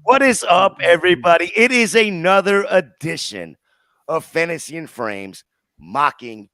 What is up, everybody? It is another edition of Fantasy and Frames mocking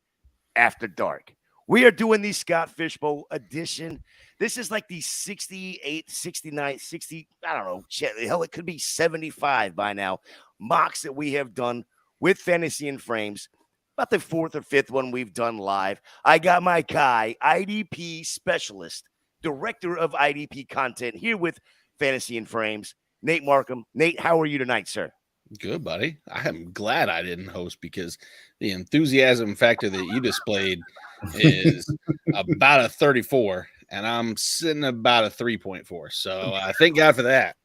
After Dark. We are doing the Scott Fishbowl edition. This is like the 68, 69, 60, I don't know, hell, it could be 75 by now, mocks that we have done with Fantasy and Frames. About the fourth or fifth one we've done live. I got my guy, IDP specialist, director of IDP content, here with Fantasy and Frames, Nate Markham. Nate, how are you tonight, sir? Good, buddy. I am glad I didn't host because the enthusiasm factor that you displayed is about a 34, and I'm sitting about a 3.4. So thank God for that.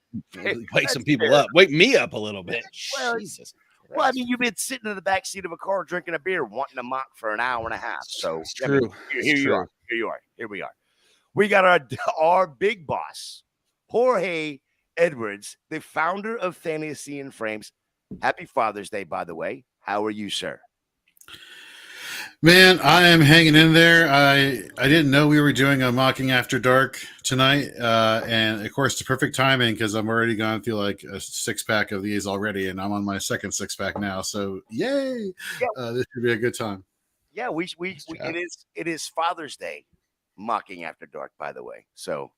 Wake some people up. Wake me up a little bit. Well, Jesus Christ. Well, I mean, you've been sitting in the back seat of a car drinking a beer, wanting to mock for an hour and a half. So it's true. Here you are. Here we are. We got our big boss, Jorge Edwards, the founder of Fantasy and Frames. Happy Father's Day, by the way. How are you, sir? Man, I am hanging in there. I didn't know we were doing a mocking After Dark tonight, and of course, the perfect timing because I'm already gone through like a 6-pack of these already, and I'm on my second 6-pack now. So, yay! Yeah. This should be a good time. Yeah, it is Father's Day, mocking After Dark, by the way. So,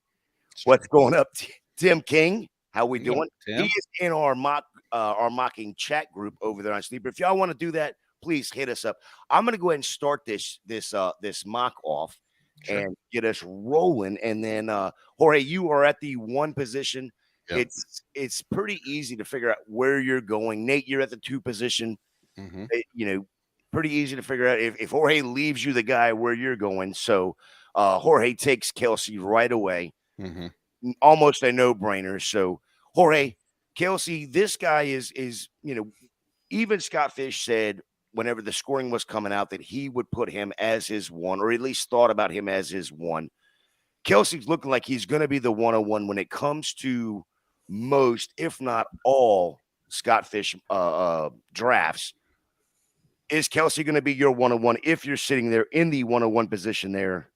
what's going up, Tim King? How we doing? He is in our mocking chat group over there on Sleeper. If y'all want to do that, please hit us up. I'm going to go ahead and start this mock off and get us rolling. And then, Jorge, you are at the one position. Yep. It's pretty easy to figure out where you're going. Nate, you're at the 2 position. Mm-hmm. Pretty easy to figure out if Jorge leaves you the guy where you're going. So Jorge takes Kelsey right away. Mm-hmm. Almost a no-brainer. So Jorge, Kelsey, this guy is even Scott Fish said whenever the scoring was coming out that he would put him as his 1, or at least thought about him as his 1. Kelsey's looking like he's going to be the 101 when it comes to most, if not all, Scott Fish drafts. Is Kelsey going to be your 101 if you're sitting there in the 101 position there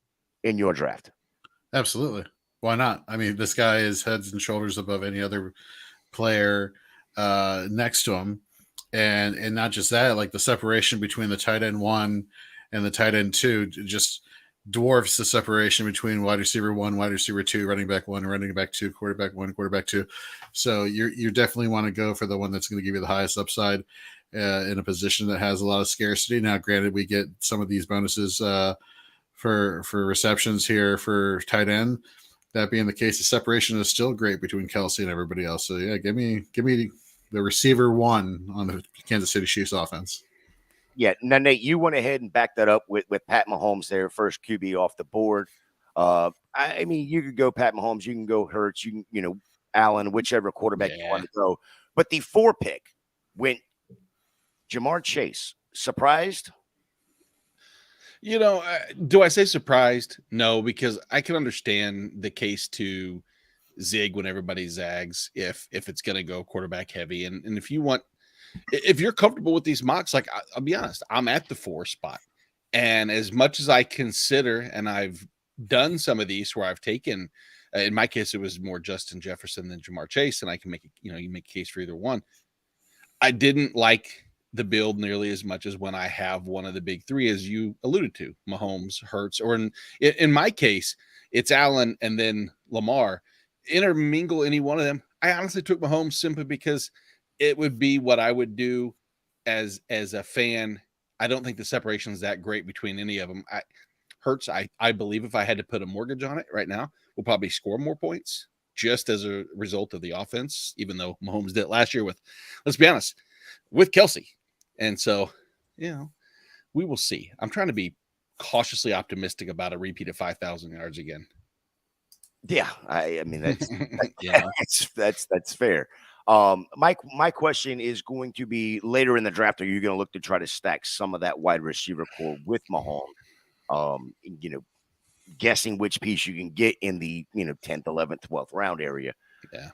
in your draft? Absolutely. Why not? I mean, this guy is heads and shoulders above any other player next to him. And not just that, like the separation between the tight end 1 and the tight end 2 just dwarfs the separation between wide receiver 1, wide receiver 2, running back 1, running back 2, quarterback 1, quarterback 2. So you definitely want to go for the one that's going to give you the highest upside in a position that has a lot of scarcity. Now, granted, we get some of these bonuses for receptions here for tight end. That being the case, the separation is still great between Kelsey and everybody else. So yeah, give me the receiver 1 on the Kansas City Chiefs offense. Yeah. Now, Nate, you went ahead and backed that up with Pat Mahomes there, first QB off the board. I mean, you could go Pat Mahomes, you can go Hurts, you can, Allen, whichever quarterback you want to go. But the 4 pick went Jamar Chase. Surprised? Do I say surprised? No, because I can understand the case to zig when everybody zags if it's going to go quarterback heavy. And if you're comfortable with these mocks, like I'll be honest, I'm at the 4 spot. And as much as I consider, and I've done some of these where I've taken, in my case, it was more Justin Jefferson than Jamar Chase. And I can make you make a case for either one. I didn't like the build nearly as much as when I have one of the big 3, as you alluded to, Mahomes, Hurts, or in my case, it's Allen and then Lamar. Intermingle any one of them. I honestly took Mahomes simply because it would be what I would do as a fan. I don't think the separation is that great between any of them. Hurts, I believe if I had to put a mortgage on it right now, will probably score more points just as a result of the offense, even though Mahomes did it last year with, let's be honest, with Kelsey. And so, we will see. I'm trying to be cautiously optimistic about a repeat of 5,000 yards again. Yeah, I mean that's fair. My question is going to be later in the draft. Are you going to look to try to stack some of that wide receiver core with Mahomes? Guessing which piece you can get in the 10th, 11th, 12th round area. Yeah.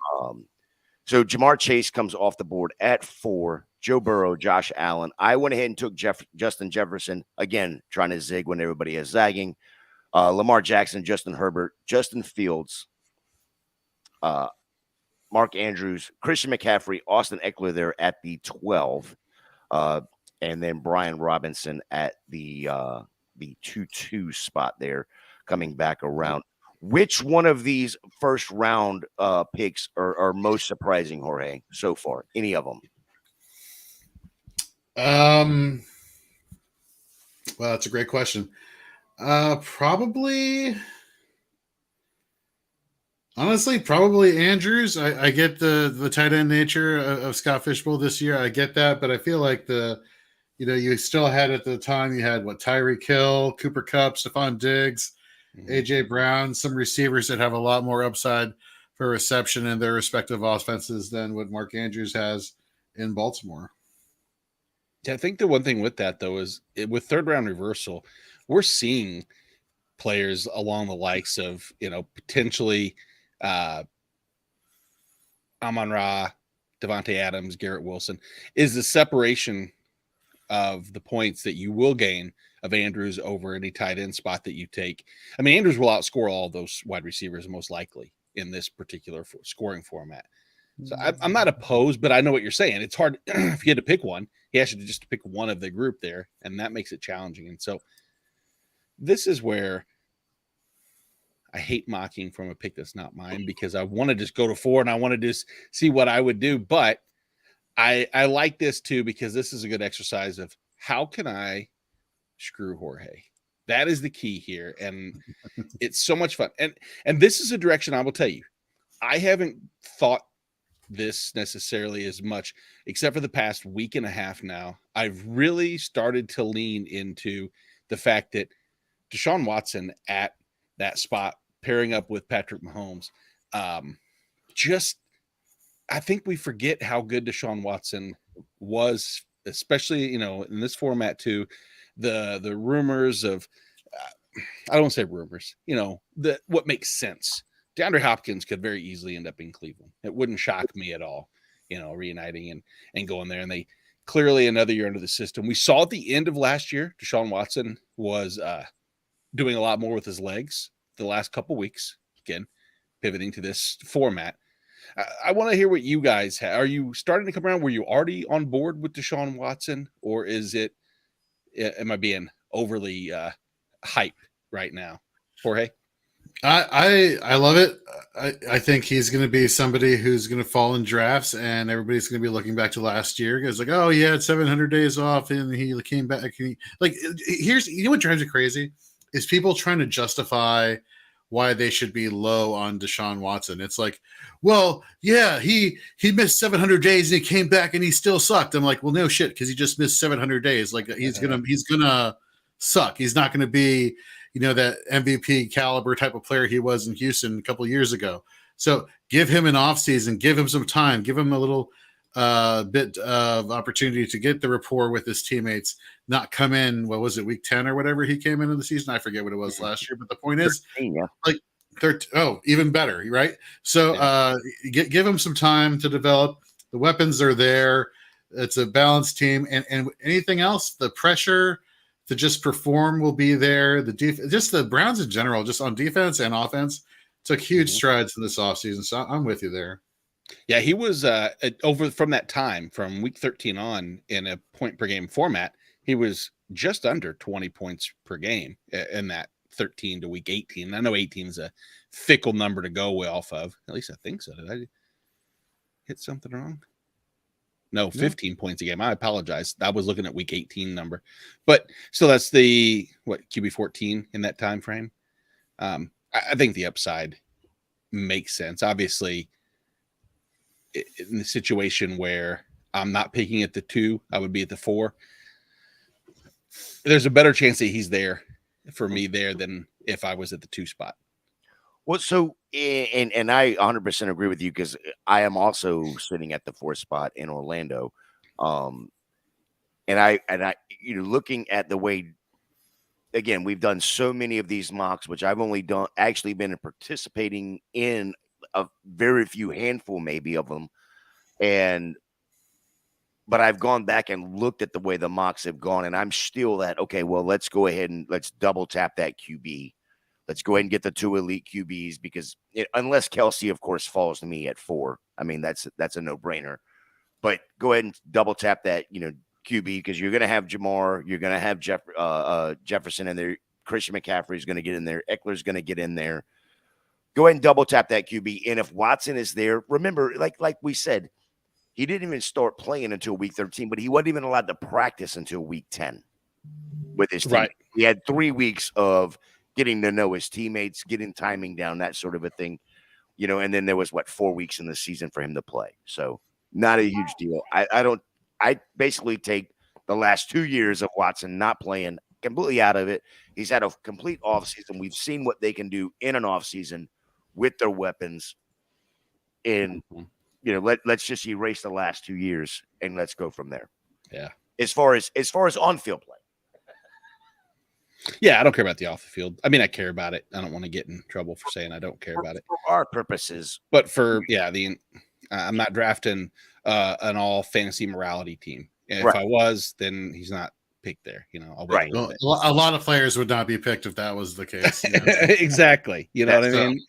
So Jamar Chase comes off the board at 4. Joe Burrow, Josh Allen. I went ahead and took Justin Jefferson, again, trying to zig when everybody is zagging. Lamar Jackson, Justin Herbert, Justin Fields, Mark Andrews, Christian McCaffrey, Austin Eckler there at the 12, and then Brian Robinson at the 2-2 spot there, coming back around. Which one of these first round picks are most surprising, Jorge, so far? Any of them? Well, that's a great question. Probably Andrews. I get the tight end nature of Scott Fishbowl this year. I get that, but I feel like you still had at the time, you had Tyreek Hill, Cooper Kupp, Stephon Diggs, AJ Brown, some receivers that have a lot more upside for reception in their respective offenses than what Mark Andrews has in Baltimore. Yeah, I think the one thing with that, though, is with third round reversal, we're seeing players along the likes of, potentially Amon-Ra, Devontae Adams, Garrett Wilson, is the separation of the points that you will gain of Andrews over any tight end spot that you take. I mean, Andrews will outscore all those wide receivers most likely in this particular scoring format. So I'm not opposed, but I know what you're saying. It's hard if you had to pick one. He has to just pick one of the group there, and that makes it challenging. And so this is where I hate mocking from a pick that's not mine, because I want to just go to 4 and I want to just see what I would do. But I like this too, because this is a good exercise of how can I screw Jorge? That is the key here. And it's so much fun. And this is a direction I will tell you, I haven't thought this necessarily as much, except for the past week and a half now. I've really started to lean into the fact that Deshaun Watson at that spot, pairing up with Patrick Mahomes, I think we forget how good Deshaun Watson was, especially, in this format too. The rumors of, I don't say rumors, what makes sense. DeAndre Hopkins could very easily end up in Cleveland. It wouldn't shock me at all, reuniting and going there. And they clearly another year under the system. We saw at the end of last year, Deshaun Watson was doing a lot more with his legs the last couple weeks. Again, pivoting to this format. I want to hear what you guys have. Are you starting to come around? Were you already on board with Deshaun Watson, or am I being overly hype right now? Jorge? I love it. I think he's going to be somebody who's going to fall in drafts, and everybody's going to be looking back to last year. It's like, oh, he had 700 days off, and he came back. Here's what drives me crazy is people trying to justify why they should be low on Deshaun Watson. It's like, well, yeah, he missed 700 days and he came back and he still sucked. I'm like, well, no shit, because he just missed 700 days. Like he's gonna suck. He's not going to be, that MVP caliber type of player he was in Houston a couple of years ago. So give him an offseason, give him some time, give him a little bit of opportunity to get the rapport with his teammates, not come in, what was it, week 10 or whatever he came into the season? I forget what it was last year, but the point is, 13, yeah. like, even better, right? So give him some time to develop. The weapons are there. It's a balanced team. And anything else, the pressure to just perform will be there. Just the Browns in general, just on defense and offense, took huge strides in this offseason. So I'm with you there. Yeah, he was over from that time, from week 13 on, in a point per game format, he was just under 20 points per game in that 13 to week 18. I know 18 is a fickle number to go off of. At least I think so. Did I hit something wrong? No, 15 points a game. I apologize. I was looking at week 18 number. But still, that's the, QB 14 in that time frame. I think the upside makes sense. Obviously, in the situation where I'm not picking at the 2, I would be at the 4. There's a better chance that he's there for me there than if I was at the 2 spot. Well, so, and I 100% agree with you, because I am also sitting at the 4th spot in Orlando. And I, looking at the way, again, we've done so many of these mocks, which I've only actually been participating in a very few handful, maybe, of them. But I've gone back and looked at the way the mocks have gone, and I'm still okay, well, let's go ahead and let's double tap that QB. Let's go ahead and get the 2 elite QBs because unless Kelsey, of course, falls to me at 4, I mean that's a no brainer. But go ahead and double tap that QB because you're going to have Jamar, you're going to have Jefferson in there. Christian McCaffrey is going to get in there. Eckler's going to get in there. Go ahead and double tap that QB. And if Watson is there, remember, like we said, he didn't even start playing until week 13, but he wasn't even allowed to practice until week 10 with his team. Right. He had 3 weeks of getting to know his teammates, getting timing down, that sort of a thing, and then there was 4 weeks in the season for him to play. So not a huge deal. I basically take the last 2 years of Watson not playing completely out of it. He's had a complete offseason. We've seen what they can do in an offseason with their weapons. And, let's just erase the last 2 years and let's go from there. Yeah. As far as on-field play. Yeah, I don't care about the off the field. I mean, I care about it. I don't want to get in trouble for saying I don't care about it. For our purposes. But I'm not drafting an all fantasy morality team. And if I was, then he's not picked there. I'll wait a lot of players would not be picked if that was the case. Exactly. You know what I mean?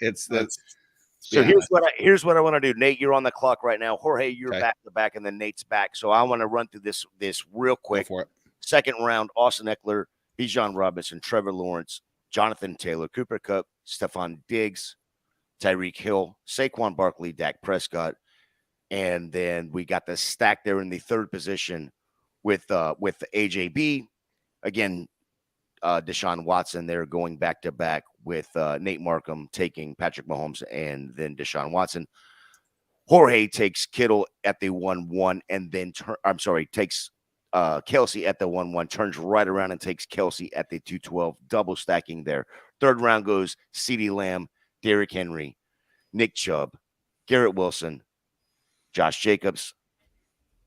So here's what I want to do. Nate, you're on the clock right now. Jorge, you're back to back, and then Nate's back. So I want to run through this real quick. Go for it. Second round: Austin Eckler, Bijan Robinson, Trevor Lawrence, Jonathan Taylor, Cooper Kupp, Stephon Diggs, Tyreek Hill, Saquon Barkley, Dak Prescott, and then we got the stack there in the third position with the AJB. Again, Deshaun Watson there going back to back with Nate Markham taking Patrick Mahomes and then Deshaun Watson. Jorge takes Kittle at the 1-1 and then takes Kelsey at the 1-1, turns right around and takes Kelsey at the 2-12, double stacking there. Third round goes CeeDee Lamb, Derrick Henry, Nick Chubb, Garrett Wilson, Josh Jacobs.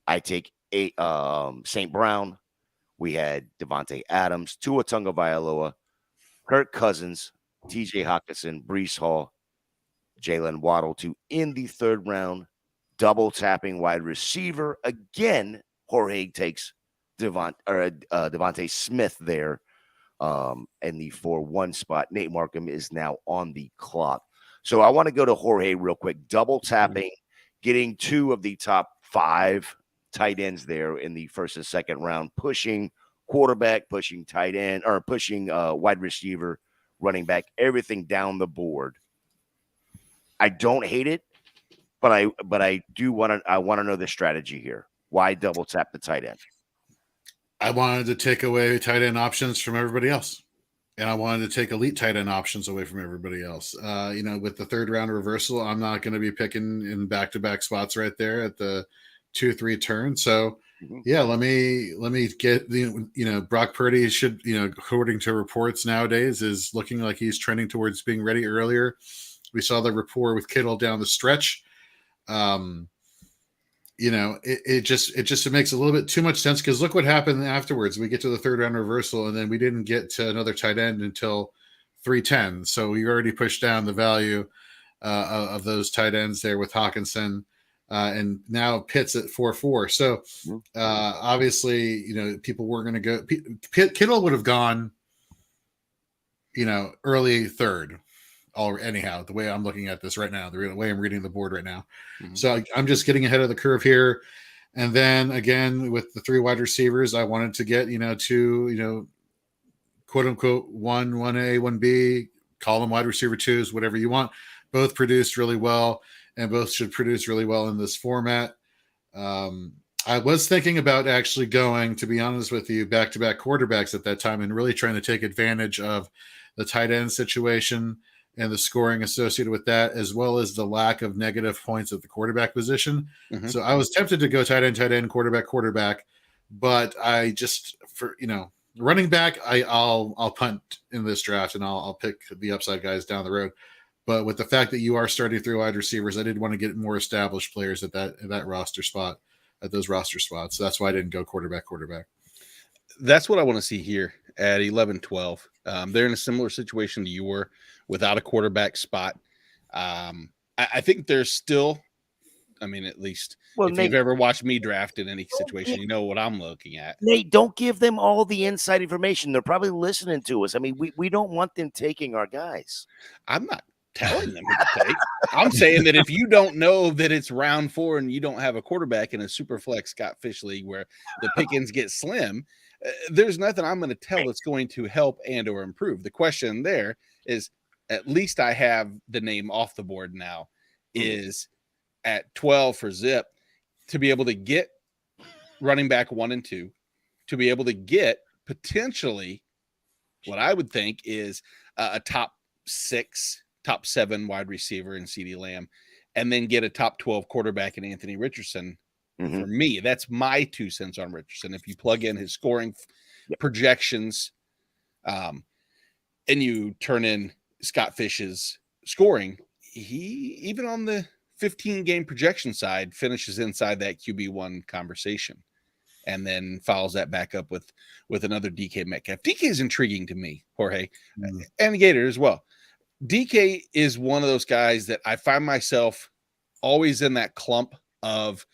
I take St. Brown. We had Devontae Adams, Tua Tagovailoa, Kirk Cousins, TJ Hawkinson, Breece Hall, Jalen Waddle to in the third round, double tapping wide receiver. Again, Jorge takes Devontae Smith there in the 4-1 spot. Nate Markham is now on the clock. So I want to go to Jorge real quick, double tapping, getting 2 of the top 5 tight ends there in the first and second round, pushing quarterback, pushing tight end, or pushing wide receiver, running back, everything down the board. I don't hate it, but I do want to know the strategy here. Why double tap the tight end? I wanted to take away tight end options from everybody else. And I wanted to take elite tight end options away from everybody else. With the third round reversal, I'm not going to be picking in back-to-back spots right there at the 2-3 turn. So let me get Brock Purdy should, according to reports nowadays, is looking like he's trending towards being ready earlier. We saw the rapport with Kittle down the stretch. It makes a little bit too much sense because look what happened afterwards. We get to the third round reversal and then we didn't get to another tight end until 310. So we already pushed down the value of those tight ends there with Hawkinson. And now Pitt's at 4-4. So obviously, people were going to go. Kittle would have gone, early third. Anyhow, the way I'm looking at this right now, the way I'm reading the board right now. So I'm just getting ahead of the curve here. And then again, with the 3 wide receivers, I wanted to get, 2, quote unquote, 1A, 1B, call them wide receiver 2s, whatever you want. Both produced really well. And both should produce really well in this format. I was thinking about actually going, to be honest with you, back-to-back quarterbacks at that time and really trying to take advantage of the tight end situation and the scoring associated with that, as well as the lack of negative points at the quarterback position. So I was tempted to go tight end, quarterback, but I just, for running back, I'll punt in this draft and I'll pick the upside guys down the road. But with the fact that you are starting through wide receivers, I did want to get more established players at that roster spot, at those roster spots. So that's why I didn't go quarterback. That's what I want to see here at 11-12. They're in a similar situation to you were without a quarterback spot. I think there's still I mean, at least Well, if you've ever watched me draft in any situation, you know what I'm looking at. Nate, don't give them all the inside information. They're probably listening to us. I mean, we don't want them taking our guys. I'm not telling them who to take. I'm saying that if you don't know that it's round 4 and you don't have a quarterback in a super flex Scott Fish league where the pickings get slim, there's nothing I'm going to tell that's going to help and or improve. The question there is, at least I have the name off the board now, is at 12 for Zip, to be able to get running back 1 and 2, to be able to get potentially what I would think is a top 6, top 7 wide receiver in CeeDee Lamb, and then get a top 12 quarterback in Anthony Richardson. For me, that's my 2 cents on Richardson. If you plug in his scoring projections, and you turn in Scott Fish's scoring, he, even on the 15-game projection side, finishes inside that QB1 conversation, and then follows that back up with another DK Metcalf. DK is intriguing to me, Jorge, and Gator as well. DK is one of those guys that I find myself always in that clump of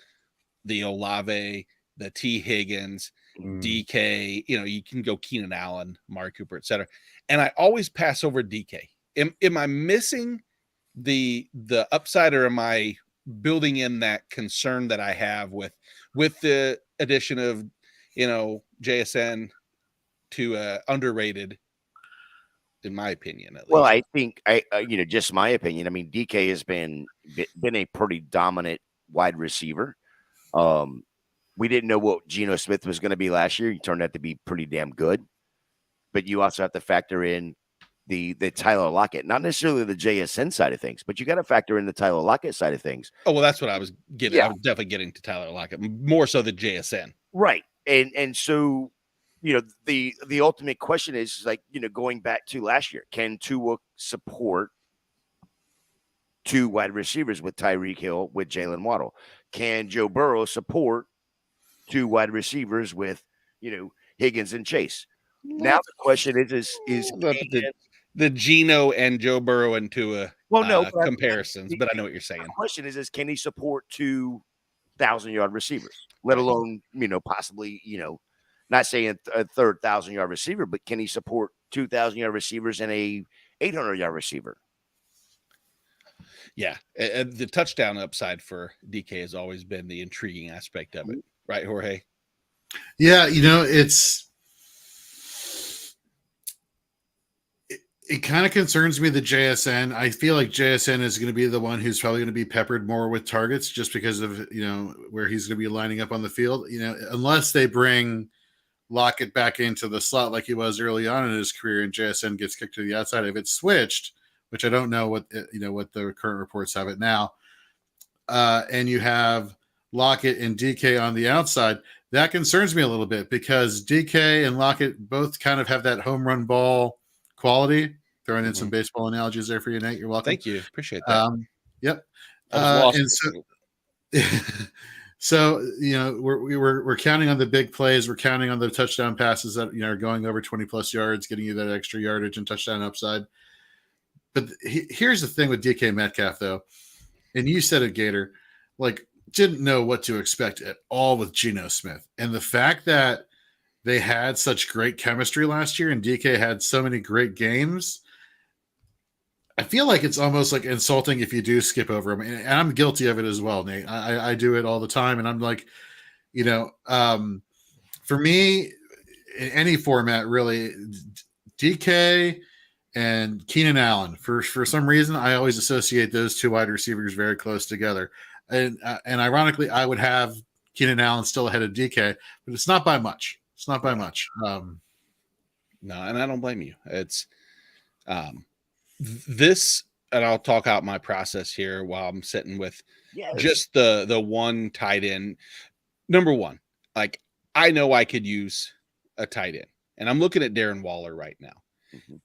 the Olave, the T. Higgins, DK. You know, you can go Keenan Allen, Amari Cooper, etc. And I always pass over DK. Am I missing the upside, or am I building in that concern that I have with the addition of, you know, JSN to underrated, in my opinion, at least? Well, I think just my opinion. I mean, DK has been a pretty dominant wide receiver. We didn't know what Geno Smith was going to be last year. He turned out to be pretty damn good. But you also have to factor in the Tyler Lockett, not necessarily the JSN side of things, but you got to factor in the Tyler Lockett side of things. Oh, well, that's what I was getting. Yeah. I was definitely getting to Tyler Lockett, more so than JSN. Right. And so, you know, the ultimate question is, like, you know, going back to last year, can Tua support 2 wide receivers with Tyreek Hill, with Jalen Waddle? Can Joe Burrow support 2 wide receivers with, you know, Higgins and Chase? Now the question is the Geno and Joe Burrow and Tua comparisons, but I know what you're saying. The question is can he support 2 1,000-yard receivers, let alone, you know, possibly, you know, not saying a third 1,000-yard receiver, but can he support 2 1,000-yard receivers and a 800-yard receiver? Yeah, the touchdown upside for DK has always been the intriguing aspect of it, right, Jorge? Yeah, you know, it kind of concerns me, the JSN. I feel like JSN is going to be the one who's probably going to be peppered more with targets, just because of, you know, where he's going to be lining up on the field. You know, unless they bring Lockett back into the slot like he was early on in his career, and JSN gets kicked to the outside. If it's switched, which I don't know what the current reports have it now, and you have Lockett and DK on the outside, that concerns me a little bit, because DK and Lockett both kind of have that home run ball quality. Throwing in some baseball analogies there for you, Nate. You're welcome. Thank you. Appreciate that. Yep. And so you know, we're counting on the big plays. We're counting on the touchdown passes that, you know, are going over 20+ yards, getting you that extra yardage and touchdown upside. But here's the thing with DK Metcalf, though, and you said it, Gator, like, didn't know what to expect at all with Geno Smith, and the fact that they had such great chemistry last year and DK had so many great games, I feel like it's almost like insulting if you do skip over him. And I'm guilty of it as well, Nate. I do it all the time. And I'm like, you know, for me, in any format, really, DK and Keenan Allen, for some reason, I always associate those 2 wide receivers very close together. And ironically, I would have Keenan Allen still ahead of DK, but it's not by much. It's not by much. No, and I don't blame you. It's this, and I'll talk out my process here while I'm sitting with just the one tight end. Number one, like, I know I could use a tight end, and I'm looking at Darren Waller right now.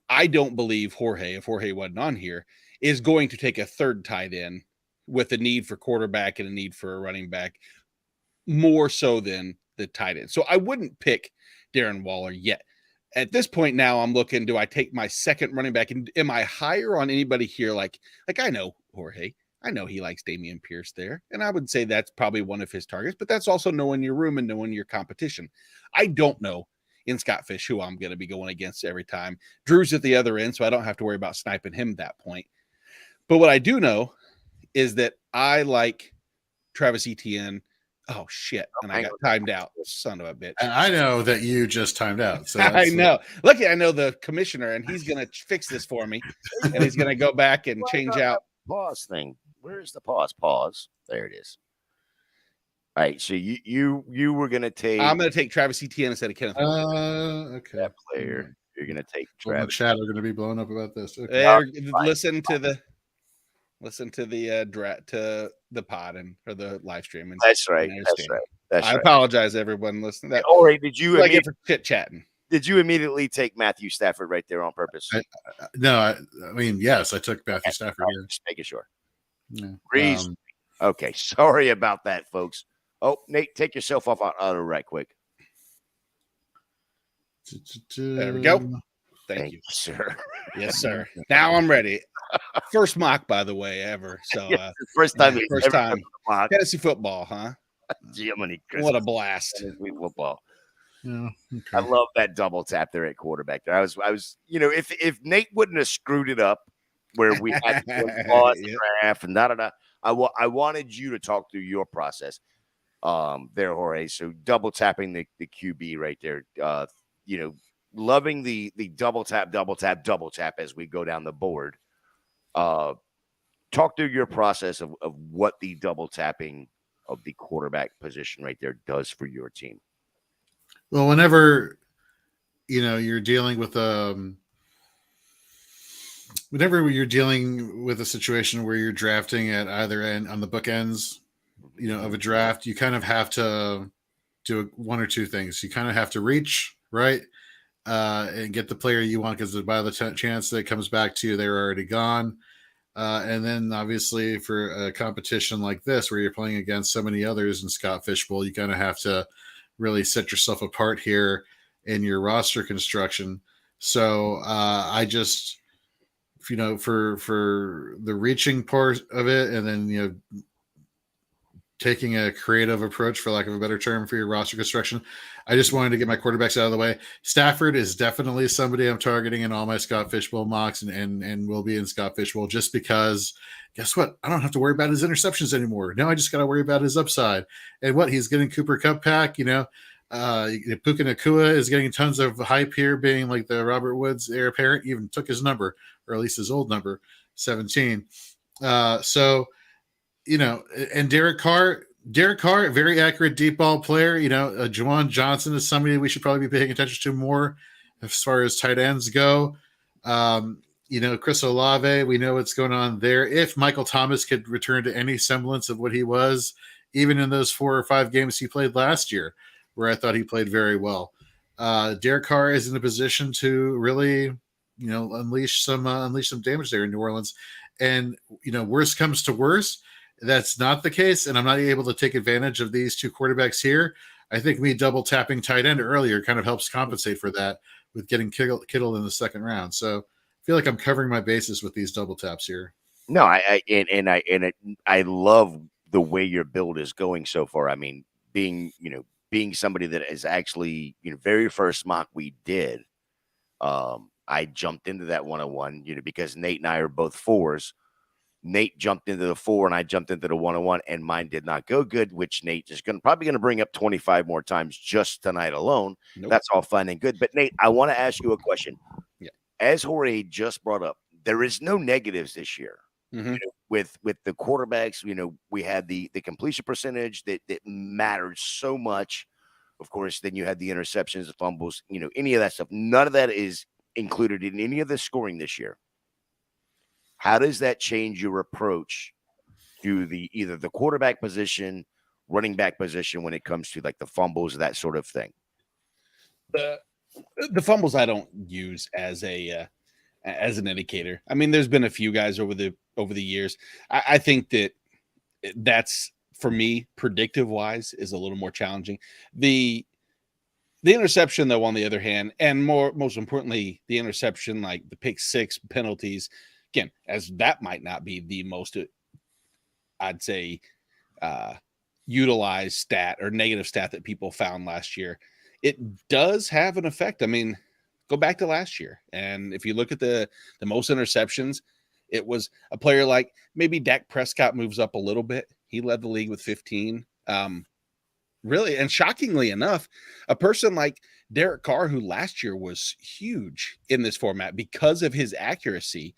I don't believe Jorge, if Jorge wasn't on here, is going to take a third tight end with a need for quarterback and a need for a running back more so than the tight end. So I wouldn't pick Darren Waller yet. At this point now, I'm looking, do I take my second running back? And am I higher on anybody here? Like I know, Jorge, I know he likes Dameon Pierce there, and I would say that's probably one of his targets, but that's also knowing your room and knowing your competition. I don't know in Scott Fish who I'm going to be going against every time. Drew's at the other end, so I don't have to worry about sniping him at that point. But what I do know is that I like Travis Etienne. Oh, shit. And I got timed out. Son of a bitch. And I know that you just timed out. So I know. Lucky I know the commissioner, and he's going to fix this for me. And he's going to go back and change out. Pause thing. Where's the pause? Pause. There it is. All right. So you were going to take. I'm going to take Travis Etienne instead of Kenneth. Okay. That player. You're going to take Travis. Travis. The chat are going to be blown up about this. Okay. Listen to the pod or the live stream. And that's right. I apologize, everyone listening. That. All right. Did you like it for chit chatting? Did you immediately take Matthew Stafford right there on purpose? I mean, yes, I took Matthew Stafford here. Just making sure. Yeah. Okay. Sorry about that, folks. Oh, Nate, take yourself off auto right quick. There we go. Thank you, sir. Yes, sir. Now I'm ready. First mock, by the way, ever. So first time fantasy football, huh? Jiminy Christmas. What a blast. Fantasy football. Yeah, okay. I love that double tap there at quarterback. There, I was, if Nate wouldn't have screwed it up, where we had to pause the draft and I wanted you to talk through your process, there, Jorge. So double tapping the QB right there. Loving the double tap as we go down the board. Talk through your process of what the double tapping of the quarterback position right there does for your team. Well, whenever you're dealing with a situation where you're drafting at either end on the bookends, of a draft, you kind of have to do one or two things. You kind of have to reach right and get the player you want, because by the chance that it comes back to you, they're already gone. And then obviously for a competition like this, where you're playing against so many others in Scott Fish Bowl, you kind of have to really set yourself apart here in your roster construction. So I just, for the reaching part of it, and then, taking a creative approach, for lack of a better term, for your roster construction, I just wanted to get my quarterbacks out of the way. Stafford is definitely somebody I'm targeting in all my Scott Fish Bowl mocks and will be in Scott Fish Bowl, just because guess what? I don't have to worry about his interceptions anymore. No, I just got to worry about his upside. And what he's getting Cooper Kupp pack, Puka Nacua is getting tons of hype here, being like the Robert Woods heir apparent. He even took his number, or at least his old number, 17. And Derek Carr, very accurate deep ball player. Juwan Johnson is somebody we should probably be paying attention to more as far as tight ends go. Chris Olave, we know what's going on there. If Michael Thomas could return to any semblance of what he was, even in those 4 or 5 games he played last year, where I thought he played very well. Derek Carr is in a position to really, unleash some damage there in New Orleans. And, worst comes to worst, that's not the case, and I'm not able to take advantage of these two quarterbacks here. I think me double tapping tight end earlier kind of helps compensate for that with getting Kittle in the second round. So I feel like I'm covering my bases with these double taps here. No, I love the way your build is going so far. I mean, being somebody that is actually, very first mock we did, I jumped into that 101, because Nate and I are both 4s. Nate jumped into the 4 and I jumped into the 101, and mine did not go good, which Nate is probably going to bring up 25 more times just tonight alone. Nope. That's all fine and good. But Nate, I want to ask you a question. Yeah. As Jorge just brought up, there is no negatives this year. Mm-hmm. With the quarterbacks, we had the completion percentage that mattered so much. Of course, then you had the interceptions, the fumbles, any of that stuff. None of that is included in any of the scoring this year. How does that change your approach to either the quarterback position, running back position, when it comes to like the fumbles, that sort of thing? The fumbles I don't use as an indicator. I mean, there's been a few guys over the years. I think that's, for me, predictive wise, is a little more challenging. The interception, though, on the other hand, and most importantly, the interception, like the pick 6 penalties, again, as that might not be the most I'd say, utilized stat or negative stat that people found last year. It does have an effect. I mean, go back to last year, and if you look at the most interceptions, it was a player like maybe Dak Prescott moves up a little bit. He led the league with 15. Really, and shockingly enough, a person like Derek Carr, who last year was huge in this format because of his accuracy,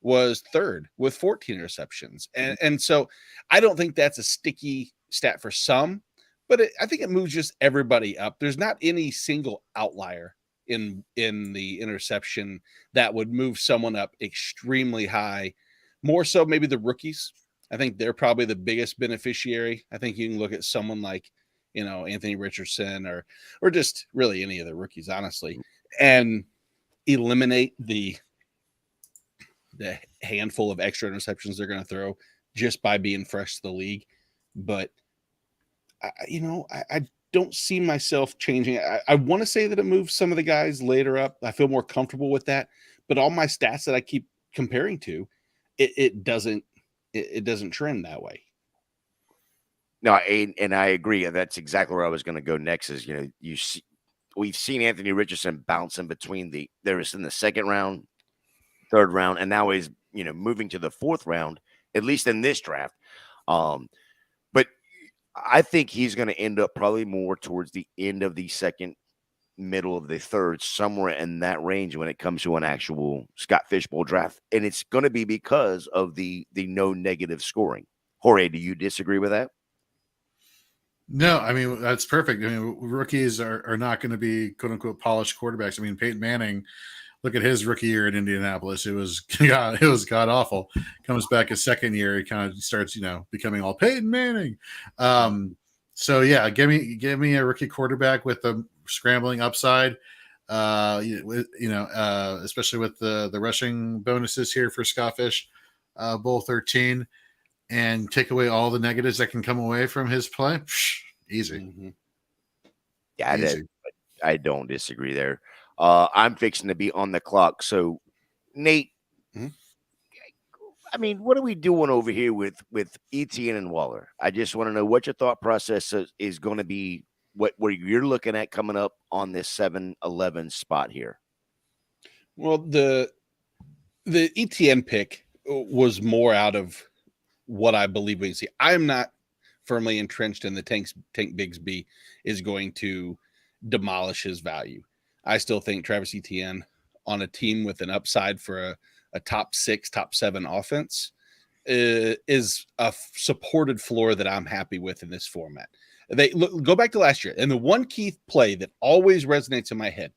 was third with 14 interceptions. And so I don't think that's a sticky stat for some, but I think it moves just everybody up. There's not any single outlier in the interception that would move someone up extremely high. More so maybe the rookies. I think they're probably the biggest beneficiary. I think you can look at someone like, Anthony Richardson or just really any of the rookies, honestly, and eliminate the handful of extra interceptions they're going to throw just by being fresh to the league. But I don't see myself changing. I want to say that it moves some of the guys later up. I feel more comfortable with that, but all my stats that I keep comparing to, it doesn't trend that way. No, and I agree. That's exactly where I was going to go next. Is we've seen Anthony Richardson bouncing between there was in the second round, third round, and now he's moving to the fourth round, at least in this draft. But I think he's going to end up probably more towards the end of the second, middle of the third, somewhere in that range when it comes to an actual Scott Fishbowl draft, and it's going to be because of the no negative scoring. Jorge, do you disagree with that? No, I mean, that's perfect. I mean, rookies are not going to be quote unquote polished quarterbacks. I mean, Peyton Manning, look at his rookie year in Indianapolis. It was god awful. Comes back his second year, he kind of starts, becoming all Peyton Manning. So yeah, give me a rookie quarterback with a scrambling upside. Especially with the rushing bonuses here for Scottish Bowl 13. And take away all the negatives that can come away from his play. Easy. Mm-hmm. Yeah, easy. I don't disagree there. I'm fixing to be on the clock. So, Nate, I mean, what are we doing over here with Etienne and Waller? I just want to know what your thought process is going to be, where you're looking at coming up on this 7-11 spot here. Well, the Etienne pick was more out of what I believe we can see. I'm not firmly entrenched in the Tank Bigsby is going to demolish his value. I still think Travis Etienne on a team with an upside for a top 6, top 7 offense is a supported floor that I'm happy with in this format. Go back to last year, and the one key play that always resonates in my head,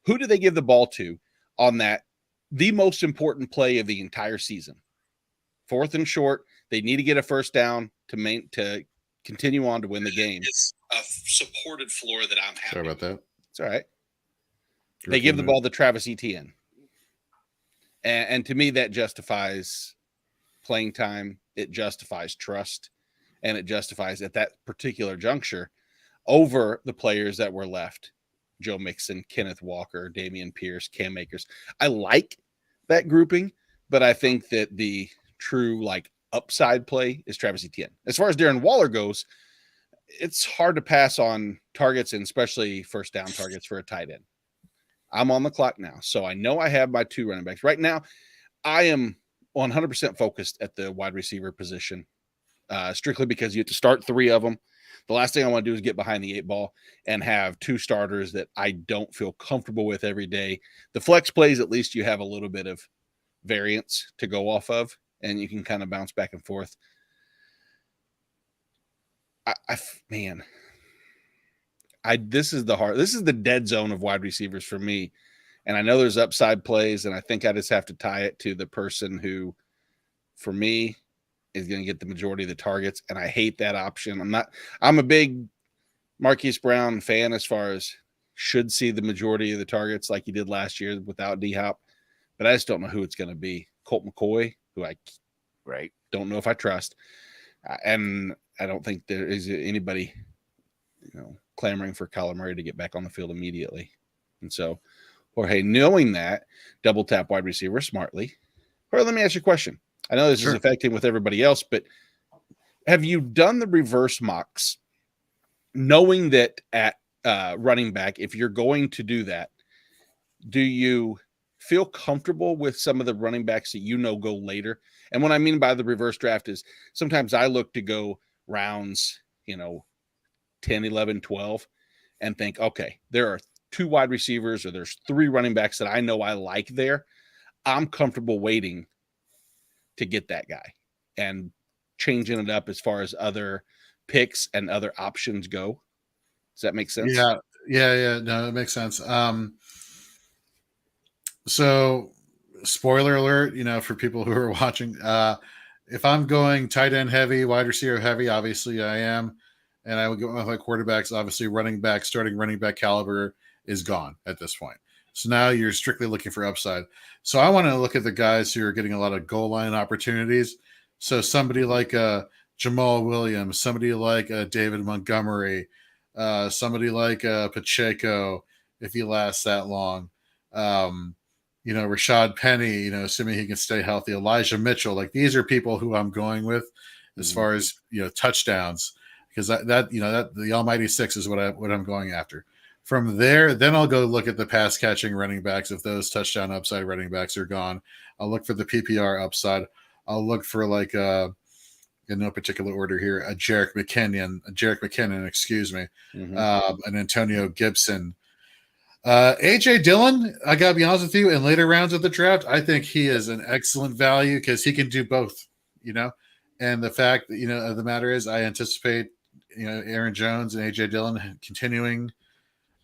who did they give the ball to on that, the most important play of the entire season? 4th and short. They need to get a first down to continue on to win the game. It's a supported floor that I'm happy. Sorry about that. It's all right. They give the ball to Travis Etienne. And to me, that justifies playing time. It justifies trust. And it justifies at that particular juncture over the players that were left. Joe Mixon, Kenneth Walker, Damian Pierce, Cam Akers. I like that grouping, but I think that the true upside play is Travis Etienne. As far as Darren Waller goes, it's hard to pass on targets, and especially first down targets for a tight end. I'm on the clock now, so I know I have my 2 running backs. Right now, I am 100% focused at the wide receiver position, strictly because you have to start 3 of them. The last thing I want to do is get behind the 8 ball and have 2 starters that I don't feel comfortable with every day. The flex plays, at least you have a little bit of variance to go off of, and you can kind of bounce back and forth. This is the dead zone of wide receivers for me. And I know there's upside plays, and I think I just have to tie it to the person who, for me, is going to get the majority of the targets. And I hate that option. I'm a big Marquise Brown fan as far as should see the majority of the targets like he did last year without D-Hop, but I just don't know who it's going to be. Colt McCoy, who I don't know if I trust. And I don't think there is anybody, clamoring for Kyler Murray to get back on the field immediately. And so, Jorge, knowing that, double tap wide receiver smartly. Jorge, let me ask you a question. I know this is affecting with everybody else, but Have you done the reverse mocks, knowing that at running back, if you're going to do that, do you feel comfortable with some of the running backs that go later? And what I mean by the reverse draft is sometimes I look to go rounds, 10, 11, 12, and think, okay, there are 2 wide receivers or there's 3 running backs that I know I like there. I'm comfortable waiting to get that guy and changing it up as far as other picks and other options go. Does that make sense? Yeah. No, it makes sense. So spoiler alert, for people who are watching, if I'm going tight end heavy, wide receiver heavy, obviously I am. And I would go with my quarterbacks, obviously starting running back caliber is gone at this point. So now you're strictly looking for upside. So I want to look at the guys who are getting a lot of goal line opportunities. So somebody like Jamal Williams, somebody like David Montgomery, somebody like Pacheco, if he lasts that long. Rashad Penny, assuming he can stay healthy. Elijah Mitchell, like these are people who I'm going with as far as touchdowns, because that the almighty 6 is what I'm going after. From there, then I'll go look at the pass catching running backs. If those touchdown upside running backs are gone, I'll look for the PPR upside. I'll look for in no particular order here, a Jerick McKinnon, excuse me, an Antonio Gibson. AJ Dillon, I gotta be honest with you, in later rounds of the draft, I think he is an excellent value because he can do both, and the fact that, of the matter is I anticipate, Aaron Jones and AJ Dillon continuing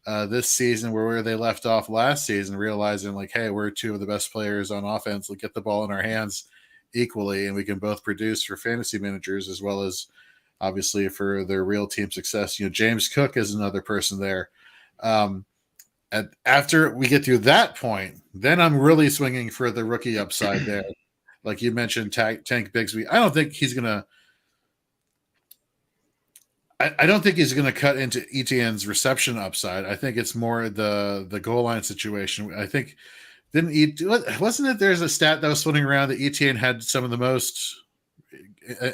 this season where they left off last season, realizing hey, we're 2 of the best players on offense. Let's get the ball in our hands equally, and we can both produce for fantasy managers as well as obviously for their real team success. James Cook is another person there. And after we get to that point, then I'm really swinging for the rookie upside there. Like you mentioned, Tank Bigsby. I don't think he's gonna. I don't think he's gonna cut into Etienne's reception upside. I think it's more the goal line situation. I think wasn't it? There's a stat that was floating around that Etienne had some of the most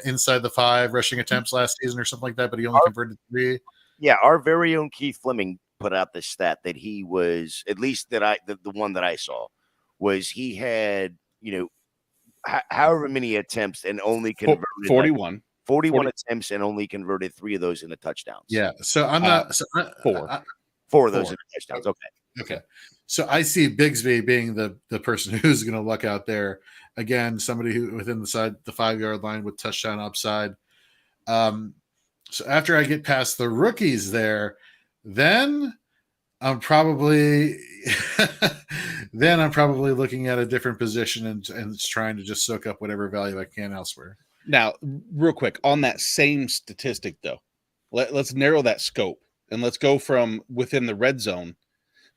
inside the 5 rushing attempts last season or something like that, but he only converted 3. Yeah, our very own Keith Fleming put out this stat that he was, at least that the one that I saw, was he had, however many attempts and only converted 41. 41 attempts and only converted 3 of those into touchdowns. Yeah. So I'm not 4 of those into touchdowns. Okay. So I see Bigsby being the person who's going to luck out there. Again, somebody who within the 5-yard line with touchdown upside. So after I get past the rookies there, then I'm probably looking at a different position and trying to just soak up whatever value I can elsewhere. Now, real quick on that same statistic, though, let's narrow that scope and let's go from within the red zone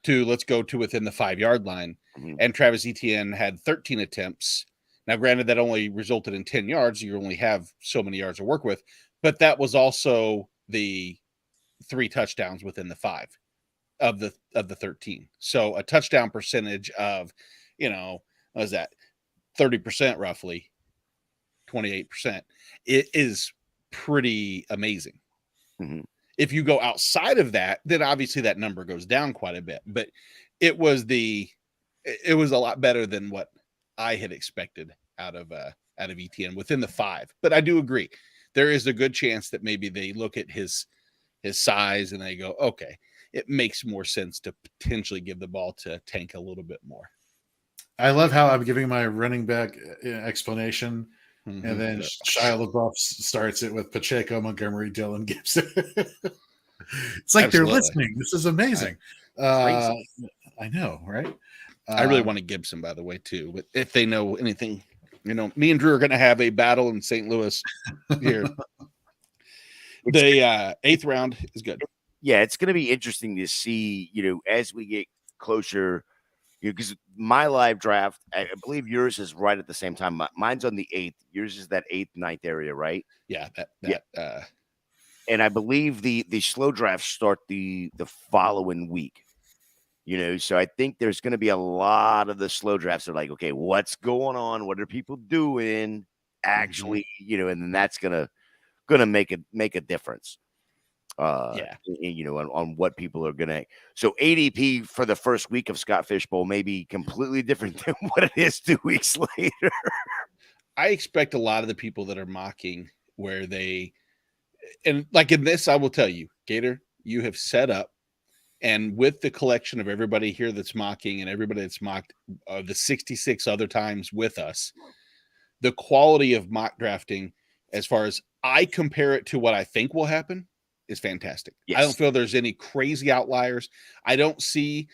to let's go to within the 5-yard line. Mm-hmm. And Travis Etienne had 13 attempts. Now, granted, that only resulted in 10 yards. You only have so many yards to work with, but that was also the 3 touchdowns within the 5 of the 13. So a touchdown percentage of, what is that? 30% roughly, 28%. It is pretty amazing. Mm-hmm. If you go outside of that, then obviously that number goes down quite a bit, but it was a lot better than what I had expected out of Etienne within the 5. But I do agree. There is a good chance that maybe they look at his size and they go, okay, it makes more sense to potentially give the ball to Tank a little bit more. I love how I'm giving my running back explanation, mm-hmm. and then Shia LaBeouf starts it with Pacheco, Montgomery, Dillon, Gibson. It's like They're listening. This is amazing. I know, right? I really want a Gibson, by the way, too. But if they know anything, me and Drew are going to have a battle in St. Louis here. The 8th round is good. Yeah, it's going to be interesting to see, as we get closer, because my live draft, I believe yours is right at the same time. Mine's on the 8th. Yours is that 8th, 9th area, right? Yeah. And I believe the slow drafts start the following week. So I think there's going to be a lot of the slow drafts are like, okay, what's going on? What are people doing? Actually, and then that's going to going to make a difference. Yeah. On what people are gonna. So ADP for the first week of Scott Fishbowl may be completely different than what it is 2 weeks later. I expect a lot of the people that are mocking where they, and like in this, I will tell you, Gator, you have set up, and with the collection of everybody here that's mocking and everybody that's mocked the 66 other times with us, the quality of mock drafting, as far as I compare it to what I think will happen, is fantastic. Yes. I don't feel there's any crazy outliers. I don't see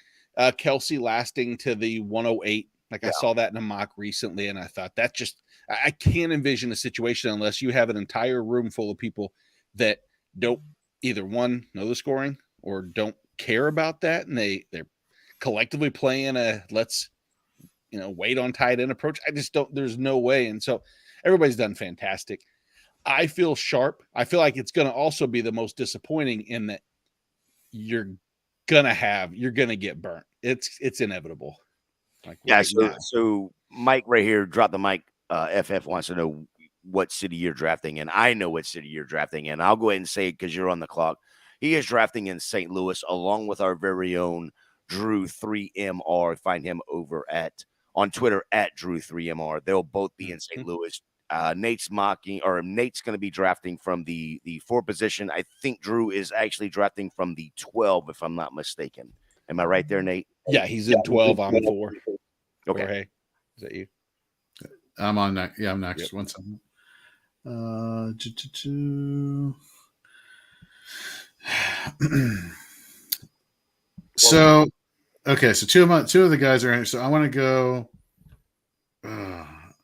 Kelsey lasting to the 108. Like I saw that in a mock recently, and I thought that just, I can't envision a situation unless you have an entire room full of people that don't either one know the scoring or don't care about that, and they're collectively playing a let's wait on tight end approach. I just don't. There's no way, and so everybody's done fantastic. I feel sharp. I feel like it's going to also be the most disappointing in that you're gonna get burnt. It's inevitable. So Mike right here, drop the mic. FF wants to know what city you're drafting, and I know what city you're drafting in. I'll go ahead and say it because you're on the clock. He is drafting in St. Louis, along with our very own Drew 3MR. Find him over on Twitter at Drew 3MR. They'll both be in St. Louis. Nate's going to be drafting from the 4 position. I think Drew is actually drafting from the 12, if I'm not mistaken. Am I right there, Nate? Yeah, he's in 12. I'm 4. Okay. Jorge, is that you? I'm on next. Yeah, I'm next. Yep. 1 second. So, okay, so two of the guys are in. So I want to go.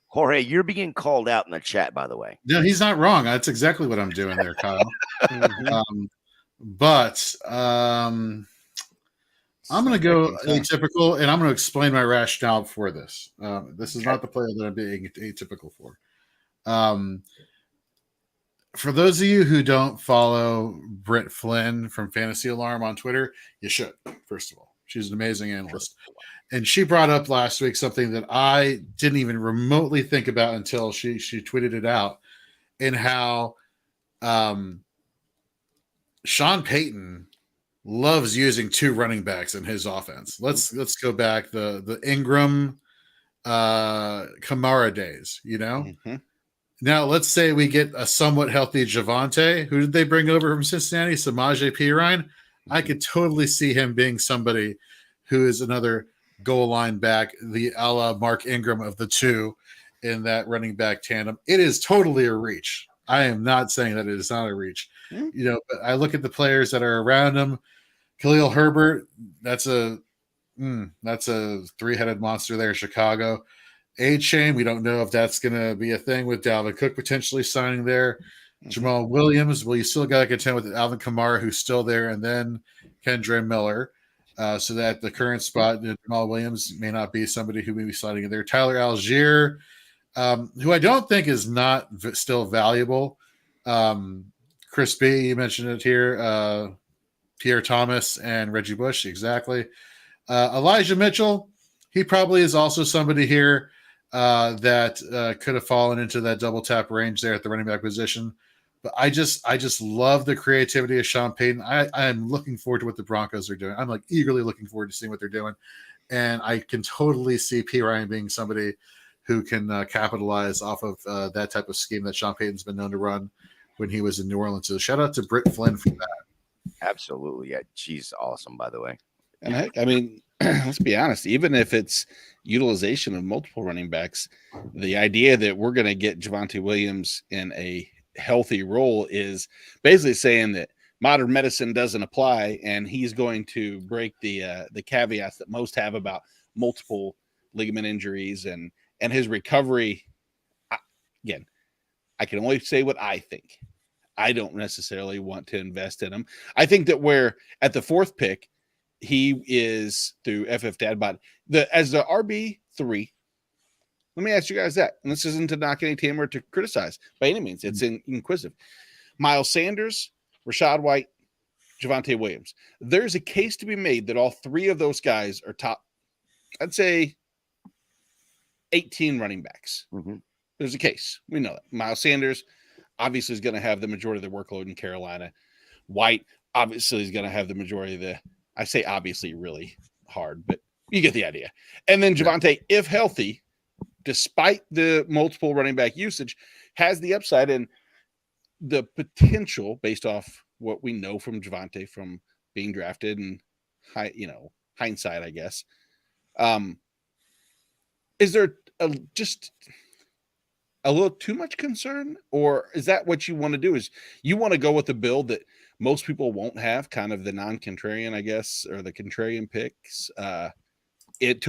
Jorge, you're being called out in the chat, by the way. No, he's not wrong. That's exactly what I'm doing there, Kyle. But I'm going to go atypical, and I'm going to explain my rationale for this. This is not the player that I'm being atypical for. For those of you who don't follow Britt Flynn from Fantasy Alarm on Twitter, you should, first of all. She's an amazing analyst. And she brought up last week something that I didn't even remotely think about until she tweeted it out, and how Sean Payton loves using 2 running backs in his offense. Let's go back the Ingram Kamara days, Mm-hmm. Now let's say we get a somewhat healthy Javonte. Who did they bring over from Cincinnati? Samaje Perine. Mm-hmm. I could totally see him being somebody who is another goal line back, the a la Mark Ingram of the 2 in that running back tandem. It is totally a reach. I am not saying that it is not a reach. Mm-hmm. But I look at the players that are around him. Khalil Herbert, that's a 3-headed monster there in Chicago. A-Chain, we don't know if that's going to be a thing with Dalvin Cook potentially signing there. Mm-hmm. Jamal Williams, well, you still got to contend with Alvin Kamara, who's still there, and then Kendre Miller. So that the current spot, Jamal Williams may not be somebody who may be sliding in there. Tyler Algier, who I don't think is not still valuable. Chris B, you mentioned it here. Pierre Thomas and Reggie Bush, exactly. Elijah Mitchell, he probably is also somebody here that could have fallen into that double tap range there at the running back position. But I just love the creativity of Sean Payton. I am looking forward to what the Broncos are doing. I'm like eagerly looking forward to seeing what they're doing. And I can totally see P. Ryan being somebody who can capitalize off of that type of scheme that Sean Payton's been known to run when he was in New Orleans. So shout out to Britt Flynn for that. Absolutely. Yeah, she's awesome, by the way. And heck, I mean, let's be honest, even if it's utilization of multiple running backs, the idea that we're going to get Javonte Williams in a healthy role is basically saying that modern medicine doesn't apply, and he's going to break the caveats that most have about multiple ligament injuries and his recovery. Again, I can only say what I think. I don't necessarily want to invest in him. I think that where at the 4th pick, he is through FF Dadbot as the RB3. Let me ask you guys that. And this isn't to knock any team or to criticize by any means. It's inquisitive. Miles Sanders, Rachaad White, Javonte Williams. There's a case to be made that all 3 of those guys are top, I'd say, 18 running backs. Mm-hmm. There's a case. We know that. Miles Sanders, obviously is going to have the majority of the workload in Carolina. White obviously is going to have the majority of the, I say obviously really hard, but you get the idea. And then Javonte, if healthy, despite the multiple running back usage, has the upside and the potential based off what we know from Javonte from being drafted and hindsight, I guess. Is there just a little too much concern, or is that what you want to do? Is you want to go with the build that most people won't have, kind of the non-contrarian, I guess, or the contrarian picks, to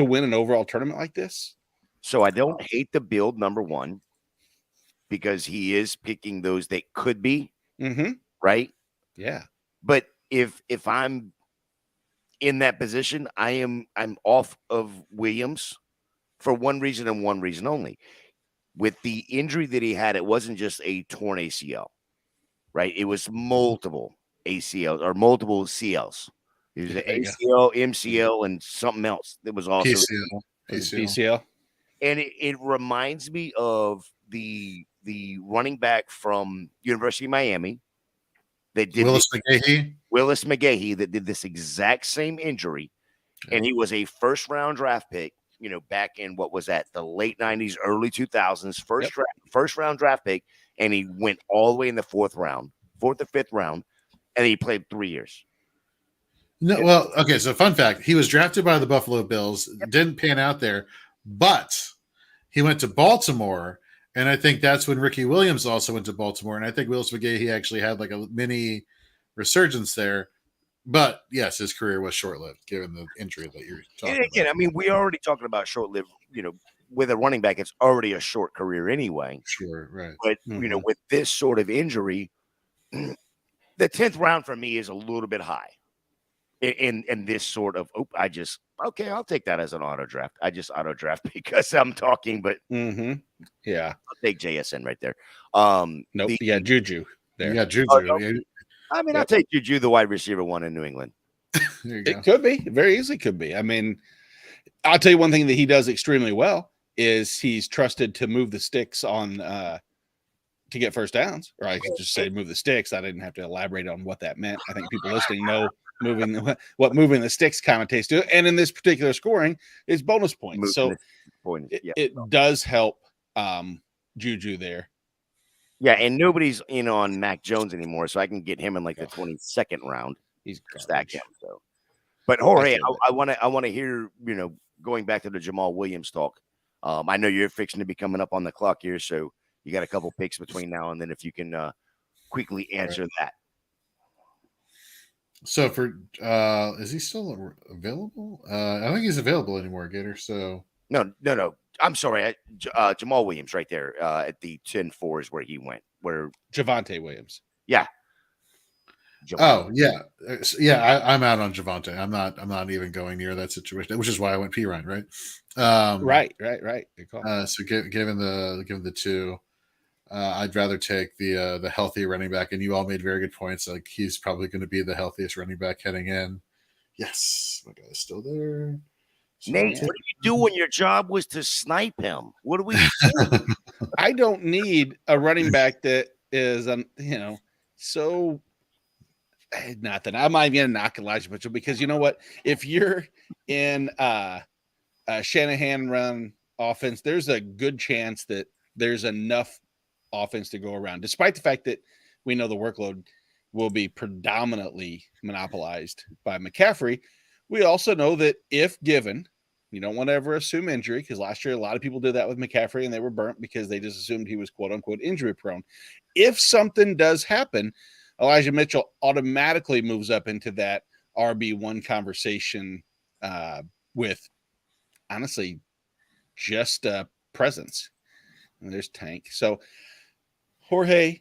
win an overall tournament like this? So I don't hate the build, number one, because he is picking those that could be, right? Yeah. But if I'm in that position, I'm off of Williams for one reason and one reason only. With the injury that he had, it wasn't just a torn ACL, right? It was multiple ACLs or multiple CLs. It was an ACL, MCL, and something else that was also PCL. And it reminds me of the running back from University of Miami that did Willis McGahee that did this exact same injury, and he was a first-round draft pick. Back in what was that, the late 90s, early 2000s, first round draft pick, and he went all the way in the fourth or fifth round, and he played 3 years. No, well, okay. So, fun fact: he was drafted by the Buffalo Bills, didn't pan out there, but he went to Baltimore, and I think that's when Ricky Williams also went to Baltimore, and I think Willis McGahee actually had like a mini resurgence there. But yes, his career was short-lived, given the injury that you're talking about. I mean, we're already talking about short-lived. With a running back, it's already a short career anyway. Sure, right. But with this sort of injury, the 10th round for me is a little bit high. In this sort of, I'll take that as an auto draft. I just auto draft because I'm talking, but yeah, I'll take JSN right there. Nope, Juju there. Yeah, Juju. No. I mean, I'll take Juju, the wide receiver one in New England. It could be. Very easily could be. I mean, I'll tell you one thing that he does extremely well is he's trusted to move the sticks on to get first downs. Or I could just say move the sticks. I didn't have to elaborate on what that meant. I think people listening know what moving the sticks connotates to. And in this particular scoring, it's bonus points. So it does help Juju there. Yeah, and nobody's in on Mac Jones anymore, so I can get him in like the 22nd round. He's stack him. So, but Jorge, I want to hear going back to the Jamal Williams talk. I know you're fixing to be coming up on the clock here, so you got a couple picks between now and then. If you can quickly answer that. So for is he still available? I don't think he's available anymore, Gator. So no. I'm sorry, Jamal Williams right there at the 10-4 is where he went. Where Javonte Williams. Yeah. Oh yeah. I'm out on Javonte. I'm not even going near that situation, which is why I went Pirine, right? Right. Good call. So given the two, I'd rather take the healthy running back, and you all made very good points. Like he's probably going to be the healthiest running back heading in. Yes, my guy's still there. Nate, what are you doing? Your job was to snipe him. What do we do? I don't need a running back that is, so nothing. I'm not even going to knock Elijah Mitchell because you know what? If you're in a Shanahan run offense, there's a good chance that there's enough offense to go around, despite the fact that we know the workload will be predominantly monopolized by McCaffrey. We also know that if given, you don't want to ever assume injury because last year a lot of people did that with McCaffrey and they were burnt because they just assumed he was quote unquote injury prone. If something does happen, Elijah Mitchell automatically moves up into that RB1 conversation with honestly just presence. And there's Tank. So Jorge,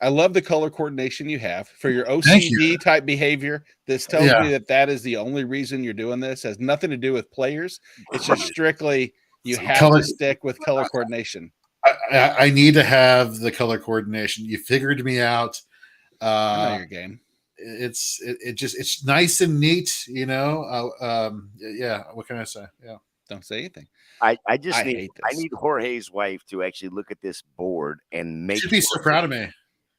I love the color coordination you have for your OCD type behavior. This tells me that is the only reason you're doing this. It has nothing to do with players. It's just strictly you have to stick with color coordination. I need to have the color coordination. You figured me out. I know your game. It's nice and neat, Yeah. What can I say? Yeah. Don't say anything. I need Jorge's wife to actually look at this board and make She'd be so proud of me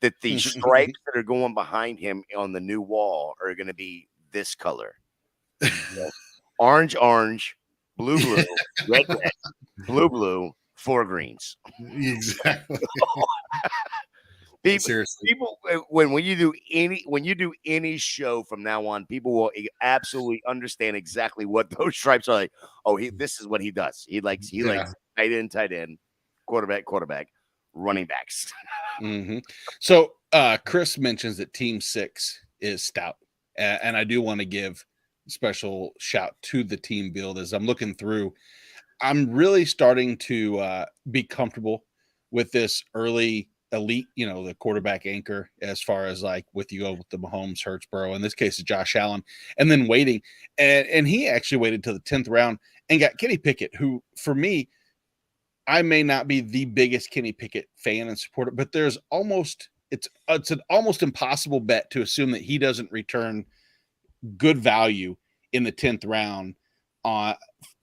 that the stripes that are going behind him on the new wall are going to be this color. Orange, blue, red, blue, 4 greens. Exactly. People, when you do any show from now on, people will absolutely understand exactly what those stripes are like. Oh, this is what he does. He likes tight end, quarterback, running backs. So Chris mentions that Team 6 is stout, and I do want to give a special shout to the team build. As I'm looking through, I'm really starting to be comfortable with this early elite, the quarterback anchor, as far as like with the Mahomes, Hurts, Burrow. In this case, it's Josh Allen, and then waiting, and he actually waited till the 10th round and got Kenny Pickett, who for me, I may not be the biggest Kenny Pickett fan and supporter, but it's an almost impossible bet to assume that he doesn't return good value in the 10th round,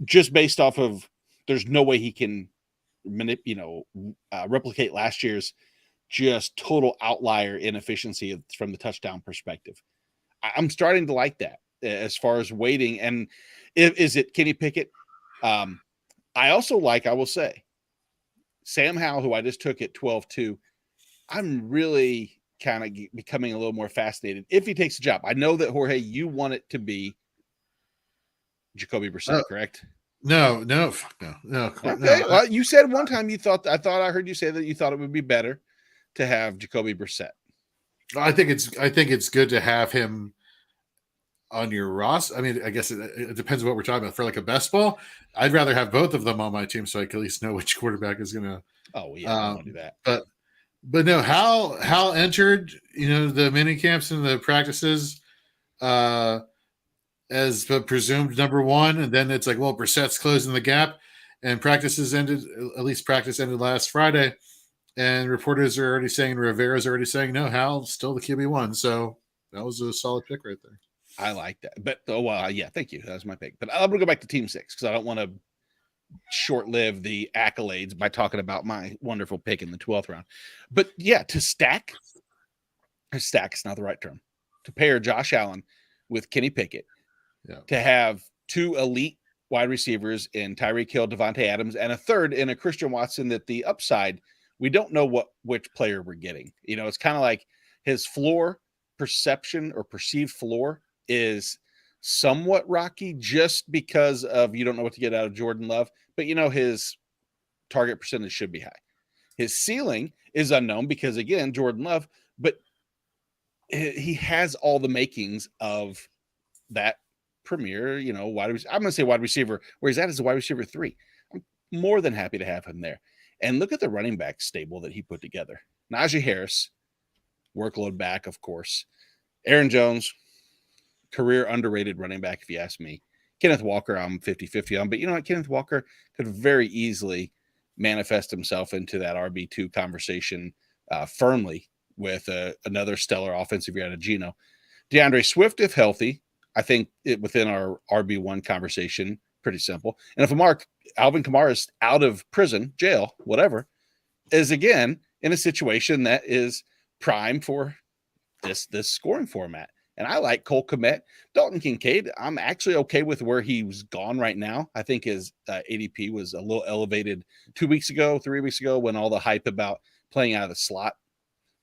just based off of there's no way he can replicate last year's just total outlier inefficiency from the touchdown perspective. I'm starting to like that as far as waiting. And is it Kenny Pickett? I also I will say, Sam Howell, who I just took at 12-2, I'm really kind of becoming a little more fascinated if he takes the job. I know that, Jorge, you want it to be Jacoby Brissett, correct? No. Okay. No. Well, you said one time I heard you say that you thought it would be better to have Jacoby Brissett. I think it's good to have him on your roster. I mean, I guess it depends on what we're talking about. For like a best ball, I'd rather have both of them on my team so I can at least know which quarterback is going to. Oh yeah, I want to do that. But no, Hal entered the mini camps and the practices as the presumed number 1, and then it's like, well, Brissett's closing the gap, and practice ended last Friday. And reporters are already saying, Rivera's already saying, no, Hal's still the QB1. So that was a solid pick right there. I like that. But, thank you. That was my pick. But I'm going to go back to Team 6 because I don't want to short-live the accolades by talking about my wonderful pick in the 12th round. But, yeah, to stack is not the right term. To pair Josh Allen with Kenny Pickett, to have 2 elite wide receivers in Tyreek Hill, Devontae Adams, and a third in a Christian Watson that the upside – we don't know which player we're getting. It's kind of like his floor perception or perceived floor is somewhat rocky just because of you don't know what to get out of Jordan Love. But, his target percentage should be high. His ceiling is unknown because, again, Jordan Love, but he has all the makings of that premier, wide receiver. I'm going to say wide receiver. Where he's at is a wide receiver 3. I'm more than happy to have him there. And look at the running back stable that he put together. Najee Harris, workload back, of course. Aaron Jones, career underrated running back, if you ask me. Kenneth Walker, I'm 50-50 on. But you know what? Kenneth Walker could very easily manifest himself into that RB2 conversation firmly with another stellar offensive year out of Geno. DeAndre Swift, if healthy, I think within our RB1 conversation, pretty simple. And if Alvin Kamara is out of prison, jail, whatever, is again in a situation that is prime for this scoring format. And I like Cole Kmet. Dalton Kincaid, I'm actually okay with where he's gone right now. I think his ADP was a little elevated 2 weeks ago, 3 weeks ago, when all the hype about playing out of the slot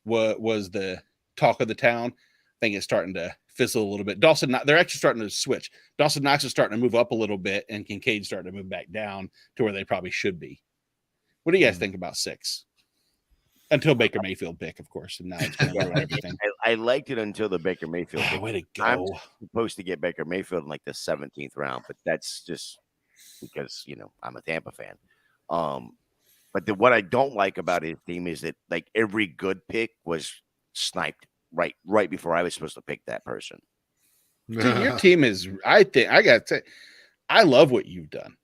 was the talk of the town. I think it's starting to fizzle a little bit. They're actually starting to switch. Dawson Knox is starting to move up a little bit, and Kincaid's starting to move back down to where they probably should be. What do you guys think about 6? Until Baker Mayfield pick, of course, and now it's going to ruin everything. I liked it until the Baker Mayfield pick. Way to go! I'm supposed to get Baker Mayfield in like the 17th round, but that's just because I'm a Tampa fan. But what I don't like about his team is that like every good pick was sniped right before I was supposed to pick that person. Dude, your team is, I got to say, I love what you've done.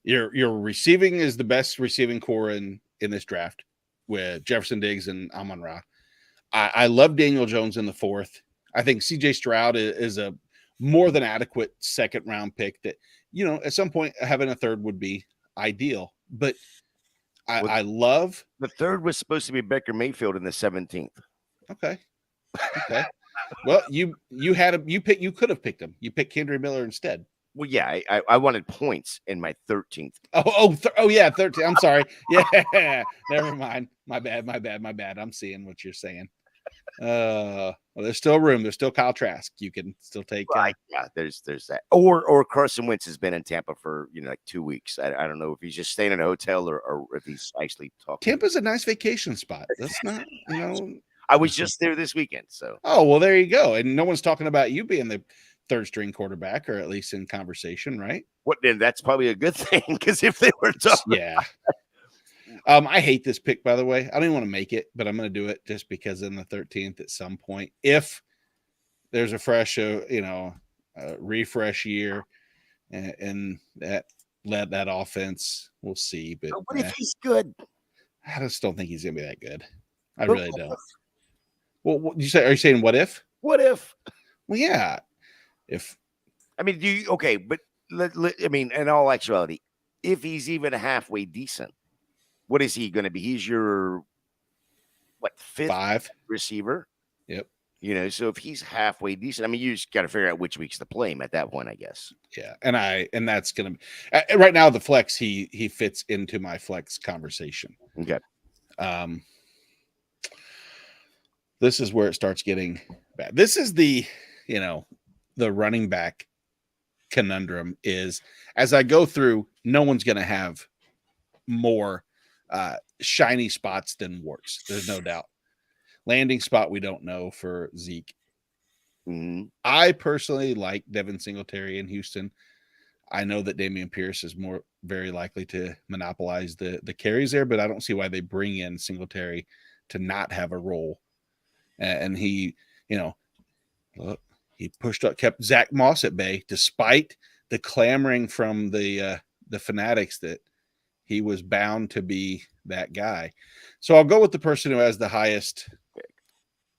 Your receiving is the best receiving core in this draft with Jefferson Diggs and Amon-Ra. I love Daniel Jones in the 4th. I think CJ Stroud is a more than adequate second round pick that at some point having a third would be ideal. But I love the third was supposed to be Baker Mayfield in the 17th. Okay. Well, you could have picked him. You picked Kendry Miller instead. Well, yeah, I wanted points in my 13th. Oh yeah, 13. I'm sorry. Yeah, never mind. My bad. I'm seeing what you're saying. Well, there's still room. There's still Kyle Trask. You can still take. Yeah, there's that. Or Carson Wentz has been in Tampa for like 2 weeks. I don't know if he's just staying in a hotel or if he's actually talking. Tampa's a nice vacation spot. That's not, I was just there this weekend. So. Oh well, there you go. And no one's talking about you being the third string quarterback, or at least in conversation, right? What then? That's probably a good thing, because if they were talking, yeah. I hate this pick, by the way. I don't even want to make it, but I'm going to do it just because in the 13th at some point, if there's a fresh, refresh year and that offense, we'll see. But what if he's good? I just don't think he's going to be that good. I really don't. Well, what you say? Are you saying what if? What if? Well, yeah. If but I mean, in all actuality, if he's even halfway decent, what is he going to be? He's your fifth 5 receiver? Yep. So if he's halfway decent, I mean, you just got to figure out which weeks to play him at that point, I guess. Yeah, and that's going to be right now the flex. He fits into my flex conversation. Okay. This is where it starts getting bad. This is the running back conundrum is, as I go through, no one's going to have more shiny spots than warts. There's no doubt. Landing spot, we don't know for Zeke. Mm-hmm. I personally like Devin Singletary in Houston. I know that Dameon Pierce is very likely to monopolize the carries there, but I don't see why they bring in Singletary to not have a role. And he, he kept Zach Moss at bay, despite the clamoring from the fanatics that he was bound to be that guy. So I'll go with the person who has the highest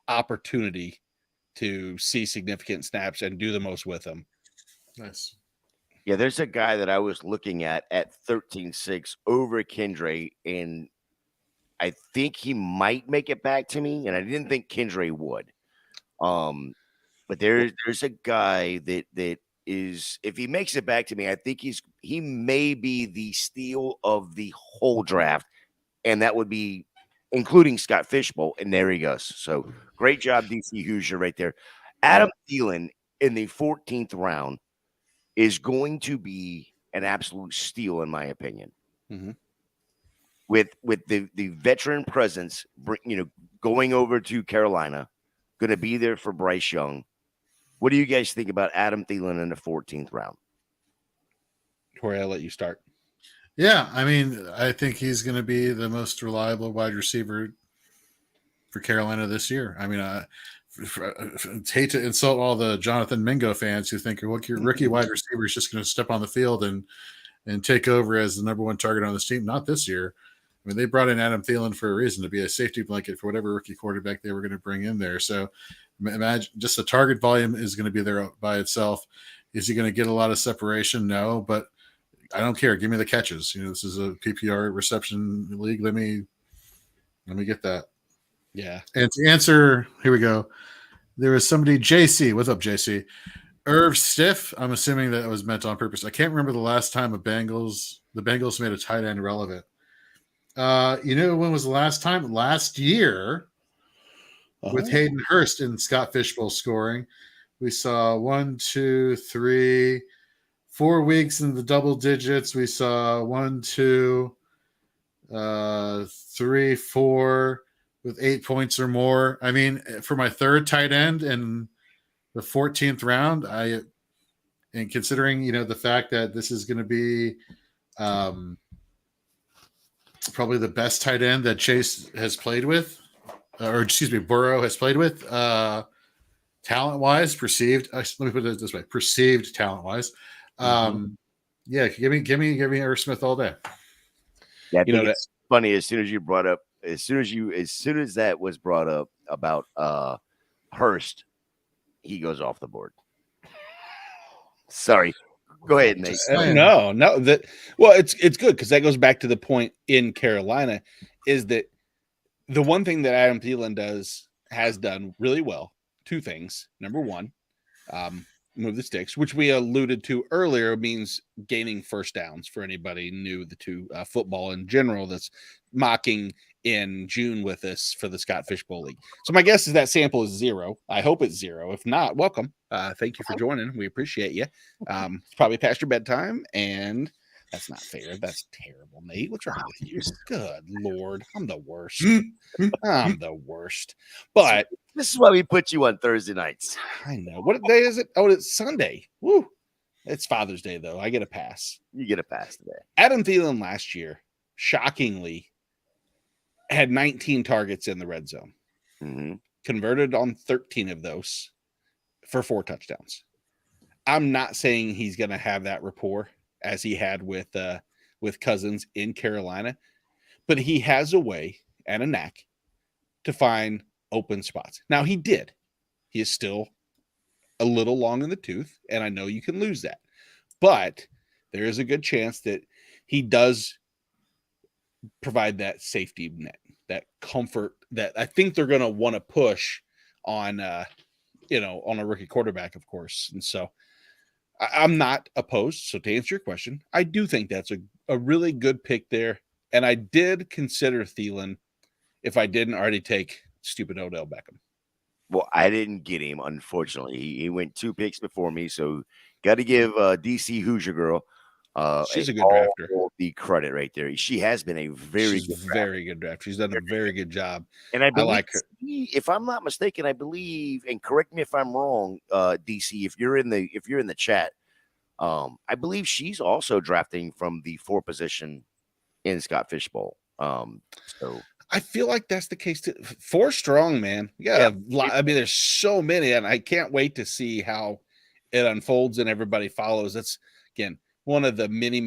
opportunity to see significant snaps and do the most with them. Nice. Yeah, there's a guy that I was looking at 13-6 over Kendry, and I think he might make it back to me, and I didn't think Kendry would. But there's a guy that is, if he makes it back to me, I think he may be the steal of the whole draft, and that would be including Scott Fishbowl, and there he goes. So great job, DC Hoosier, right there. Adam Thielen in the 14th round is going to be an absolute steal, in my opinion. Mm-hmm. With the veteran presence, going over to Carolina, going to be there for Bryce Young. What do you guys think about Adam Thielen in the 14th round? Corey, I'll let you start. Yeah, I mean, I think he's going to be the most reliable wide receiver for Carolina this year. I mean, I hate to insult all the Jonathan Mingo fans who think your rookie wide receiver is just going to step on the field and take over as the number one target on this team. Not this year. I mean, they brought in Adam Thielen for a reason, to be a safety blanket for whatever rookie quarterback they were going to bring in there. So imagine just the target volume is going to be there by itself. Is he going to get a lot of separation? No, but I don't care. Give me the catches. This is a PPR reception league. Let me get that. Yeah. And to answer, here we go. There was somebody, JC. What's up, JC? Irv Stiff. I'm assuming that was meant on purpose. I can't remember the last time the Bengals made a tight end relevant. When was the last time? Last year with Hayden Hurst and Scott Fishbowl scoring. We saw 1, 2, 3, 4 weeks in the double digits. We saw 1, 2, 3, 4 with 8 points or more. I mean, for my third tight end in the 14th round, and considering, the fact that this is going to be probably the best tight end that Chase has played with, Burrow has played with, talent-wise, perceived. Let me put it this way: perceived talent-wise. Yeah, give me Irv Smith all day. Yeah, that's funny. As soon as that was brought up about Hurst, he goes off the board. Sorry. Go ahead, Nate. No. Well, it's good because that goes back to the point in Carolina is that the one thing that Adam Thielen has done really well. Two things. Number one, move the sticks, which we alluded to earlier, means gaining first downs for anybody new to football in general that's mocking in June with us for the Scott Fishbowl League. So my guess is that sample is 0. I hope it's 0. If not, welcome. Thank you for joining. We appreciate you. It's probably past your bedtime, and that's not fair. That's terrible, Nate. What's wrong with you? Good Lord. I'm the worst. I'm the worst. But this is why we put you on Thursday nights. I know. What day is it? Oh, it's Sunday. Woo. It's Father's Day, though. I get a pass. You get a pass today. Adam Thielen last year, shockingly, had 19 targets in the red zone. Mm-hmm. Converted on 13 of those for 4 touchdowns. I'm not saying he's going to have that rapport as he had with Cousins in Carolina, but he has a way and a knack to find open spots. Now, he did. He is still a little long in the tooth, and I know you can lose that. But there is a good chance that he does provide that safety net, that comfort that I think they're going to want to push on, on a rookie quarterback, of course. And so I'm not opposed. So to answer your question, I do think that's a really good pick there. And I did consider Thielen if I didn't already take stupid Odell Beckham. Well, I didn't get him, unfortunately. He went 2 picks before me, so got to give DC Hoosier girl she's a good drafter. The credit right there. She has been a very good drafter. She's done a very good job, and I like her. If I'm not mistaken, I believe, and correct me if I'm wrong, DC, if you're in the chat, I believe she's also drafting from the 4 position in Scott Fishbowl. So I feel like that's the case too. 4 strong, man. Yeah, I mean, there's so many, and I can't wait to see how it unfolds and everybody follows. That's again one of the many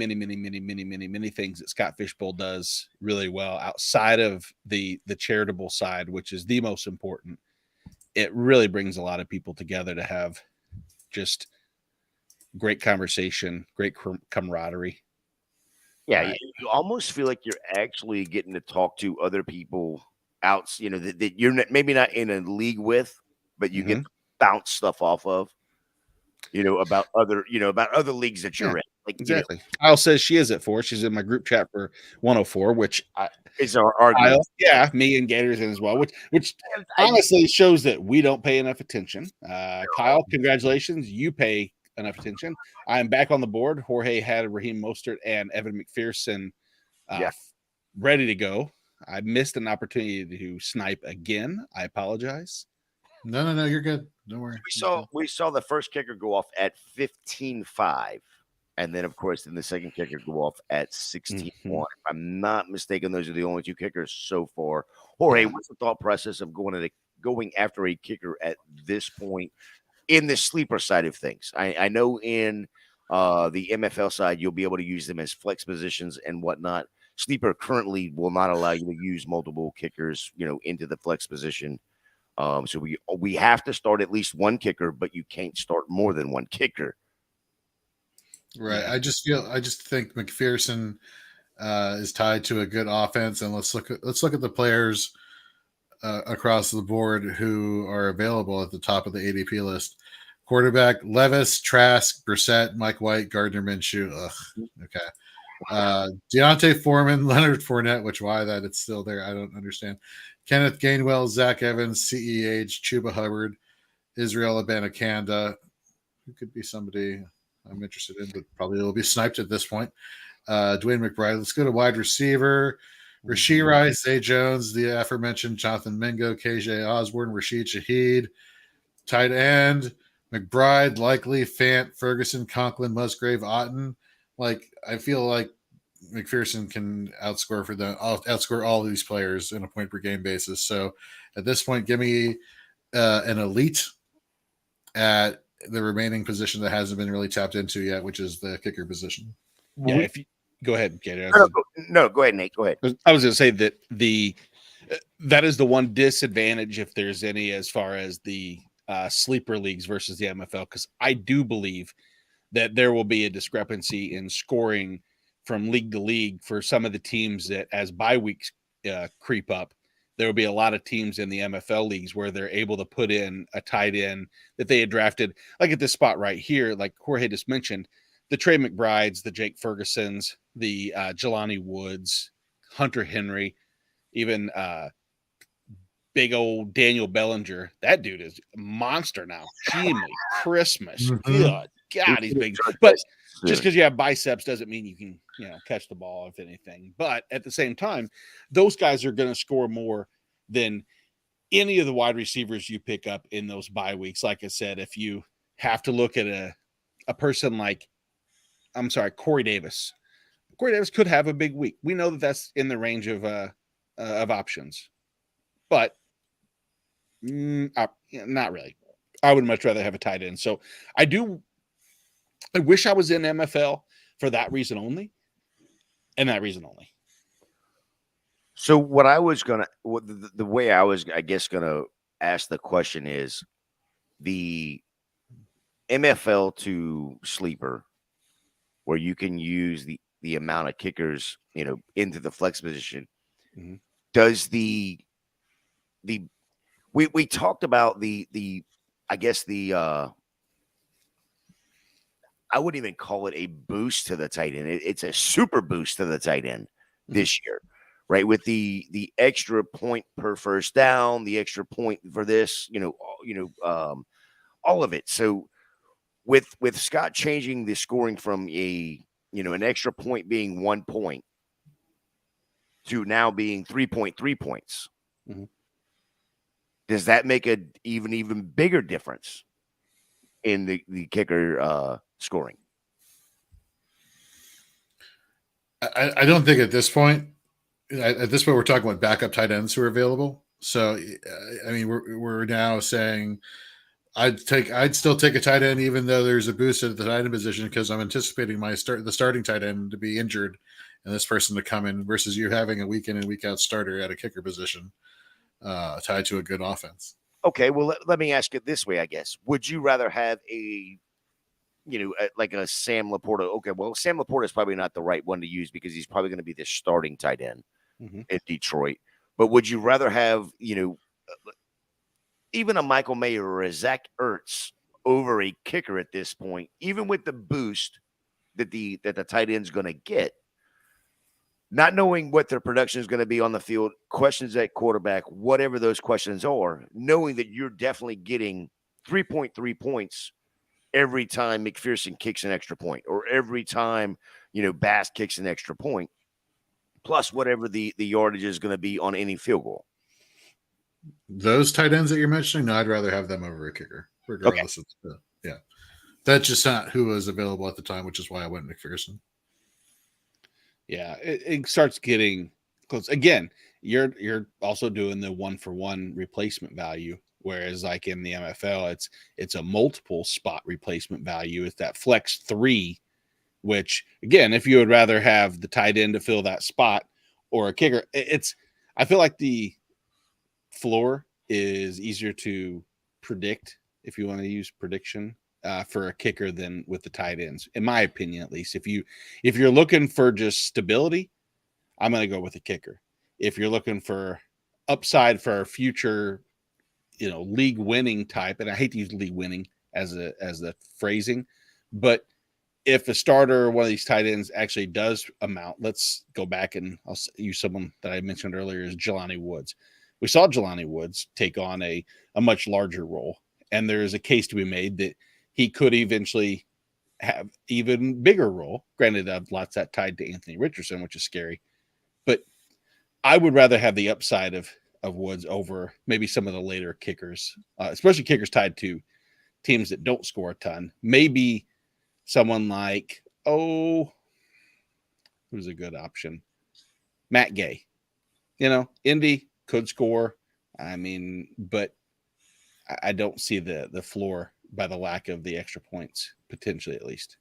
things that Scott Fishbowl does really well outside of the charitable side, which is the most important. It really brings a lot of people together to have just great conversation, great camaraderie. Yeah, you almost feel like you're actually getting to talk to other people out, that you're maybe not in a league with, but you get to bounce stuff off of, about other leagues that you're in. Like, exactly. Kyle says she is at 4. She's in my group chat for 104, which is our argument. Yeah, me and Gators in as well, which honestly shows that we don't pay enough attention. Kyle, congratulations. You pay enough attention. I am back on the board. Jorge had Raheem Mostert and Evan McPherson ready to go. I missed an opportunity to snipe again. I apologize. No, you're good. Don't worry. We saw the first kicker go off at 15-5. And then, of course, the second kicker go off at 16-1. If I'm not mistaken, those are the only 2 kickers so far. Jorge, what's the thought process of going after a kicker at this point in the sleeper side of things? I know in the MFL side, you'll be able to use them as flex positions and whatnot. Sleeper currently will not allow you to use multiple kickers, into the flex position. So we have to start at least 1 kicker, but you can't start more than 1 kicker. Right. Yeah. I just think McPherson is tied to a good offense, and let's look at the players across the board who are available at the top of the ADP list. Quarterback: Levis, Trask, Brissett, Mike White, Gardner Minshew. Okay. Deontay Foreman, Leonard Fournette, why that it's still there, I don't understand. Kenneth Gainwell, Zach Evans, CEH, Chuba Hubbard, Israel Abanikanda, who could be somebody I'm interested in, but probably will be sniped at this point. Dwayne McBride. Let's go to wide receiver. Rashee Rice, Zay Jones, the aforementioned Jonathan Mingo, KJ Osborne, Rashid Shaheed. Tight end, McBride, Likely, Fant, Ferguson, Conklin, Musgrave, Otten. I feel like McPherson can outscore all of these players in a point per game basis. So at this point, give me an elite at the remaining position that hasn't been really tapped into yet, which is the kicker position. Yeah, go ahead, Gator. No, go ahead, Nate. Go ahead. I was going to say that that is the one disadvantage, if there's any, as far as the sleeper leagues versus the MFL, because I do believe that there will be a discrepancy in scoring from league to league for some of the teams that, as bye weeks creep up, there will be a lot of teams in the MFL leagues where they're able to put in a tight end that they had drafted, like at this spot right here, like Jorge just mentioned, the Trey McBrides, the Jake Fergusons, the Jelani Woods, Hunter Henry, even big old Daniel Bellinger. That dude is a monster now. Jimmy Christmas. Good God, he's big. But just because you have biceps doesn't mean you can, catch the ball, if anything. But at the same time, those guys are going to score more than any of the wide receivers you pick up in those bye weeks. Like I said, if you have to look at a person like, Corey Davis. Corey Davis could have a big week. We know that that's in the range of options. But not really. I would much rather have a tight end. So I wish I was in MFL for that reason only, and that reason only. So what I was the way I was, I guess, gonna ask the question is the MFL to sleeper, where you can use the amount of kickers, into the flex position. Mm-hmm. Does we talked about I wouldn't even call it a boost to the tight end. It's a super boost to the tight end this year, right? With the extra point per first down, the extra point for this, all of it. So with Scott changing the scoring from an extra point being 1 point to now being 3.3 points, does that make an even bigger difference in the kicker scoring? I don't think at this point. At this point, we're talking about backup tight ends who are available. So, I mean, we're now saying I'd still take a tight end even though there's a boost at the tight end position because I'm anticipating the starting tight end to be injured and this person to come in versus you having a week in and week out starter at a kicker position tied to a good offense. Okay, well, let me ask it this way, I guess. Would you rather have like a Sam Laporta? Okay, well, Sam Laporta is probably not the right one to use because he's probably going to be the starting tight end in Detroit. But would you rather have, even a Michael Mayer or a Zach Ertz over a kicker at this point, even with the boost that the tight end's going to get? Not knowing what their production is going to be on the field, questions at quarterback, whatever those questions are, knowing that you're definitely getting 3.3 points every time McPherson kicks an extra point or every time, Bass kicks an extra point, plus whatever the yardage is going to be on any field goal. Those tight ends that you're mentioning, no, I'd rather have them over a kicker, regardless of yeah. That's just not who was available at the time, which is why I went McPherson. Yeah, it starts getting close. Again, you're also doing the 1-for-1 replacement value, whereas like in the MFL, it's a multiple spot replacement value. It's that flex 3, which again, if you would rather have the tight end to fill that spot or a kicker, I feel like the floor is easier to predict if you want to use prediction for a kicker than with the tight ends, in my opinion, at least. If you're looking for just stability, I'm going to go with a kicker. If you're looking for upside for a future, league winning type, and I hate to use league winning as the phrasing, but if a starter or one of these tight ends actually does amount, let's go back and I'll use someone that I mentioned earlier is Jelani Woods. We saw Jelani Woods take on a much larger role, and there is a case to be made that he could eventually have even bigger role. Granted, lots that tied to Anthony Richardson, which is scary, but I would rather have the upside of Woods over maybe some of the later kickers, especially kickers tied to teams that don't score a ton. Maybe someone like, who's a good option? Matt Gay. Indy could score. I mean, but I don't see the floor by the lack of the extra points, potentially at least.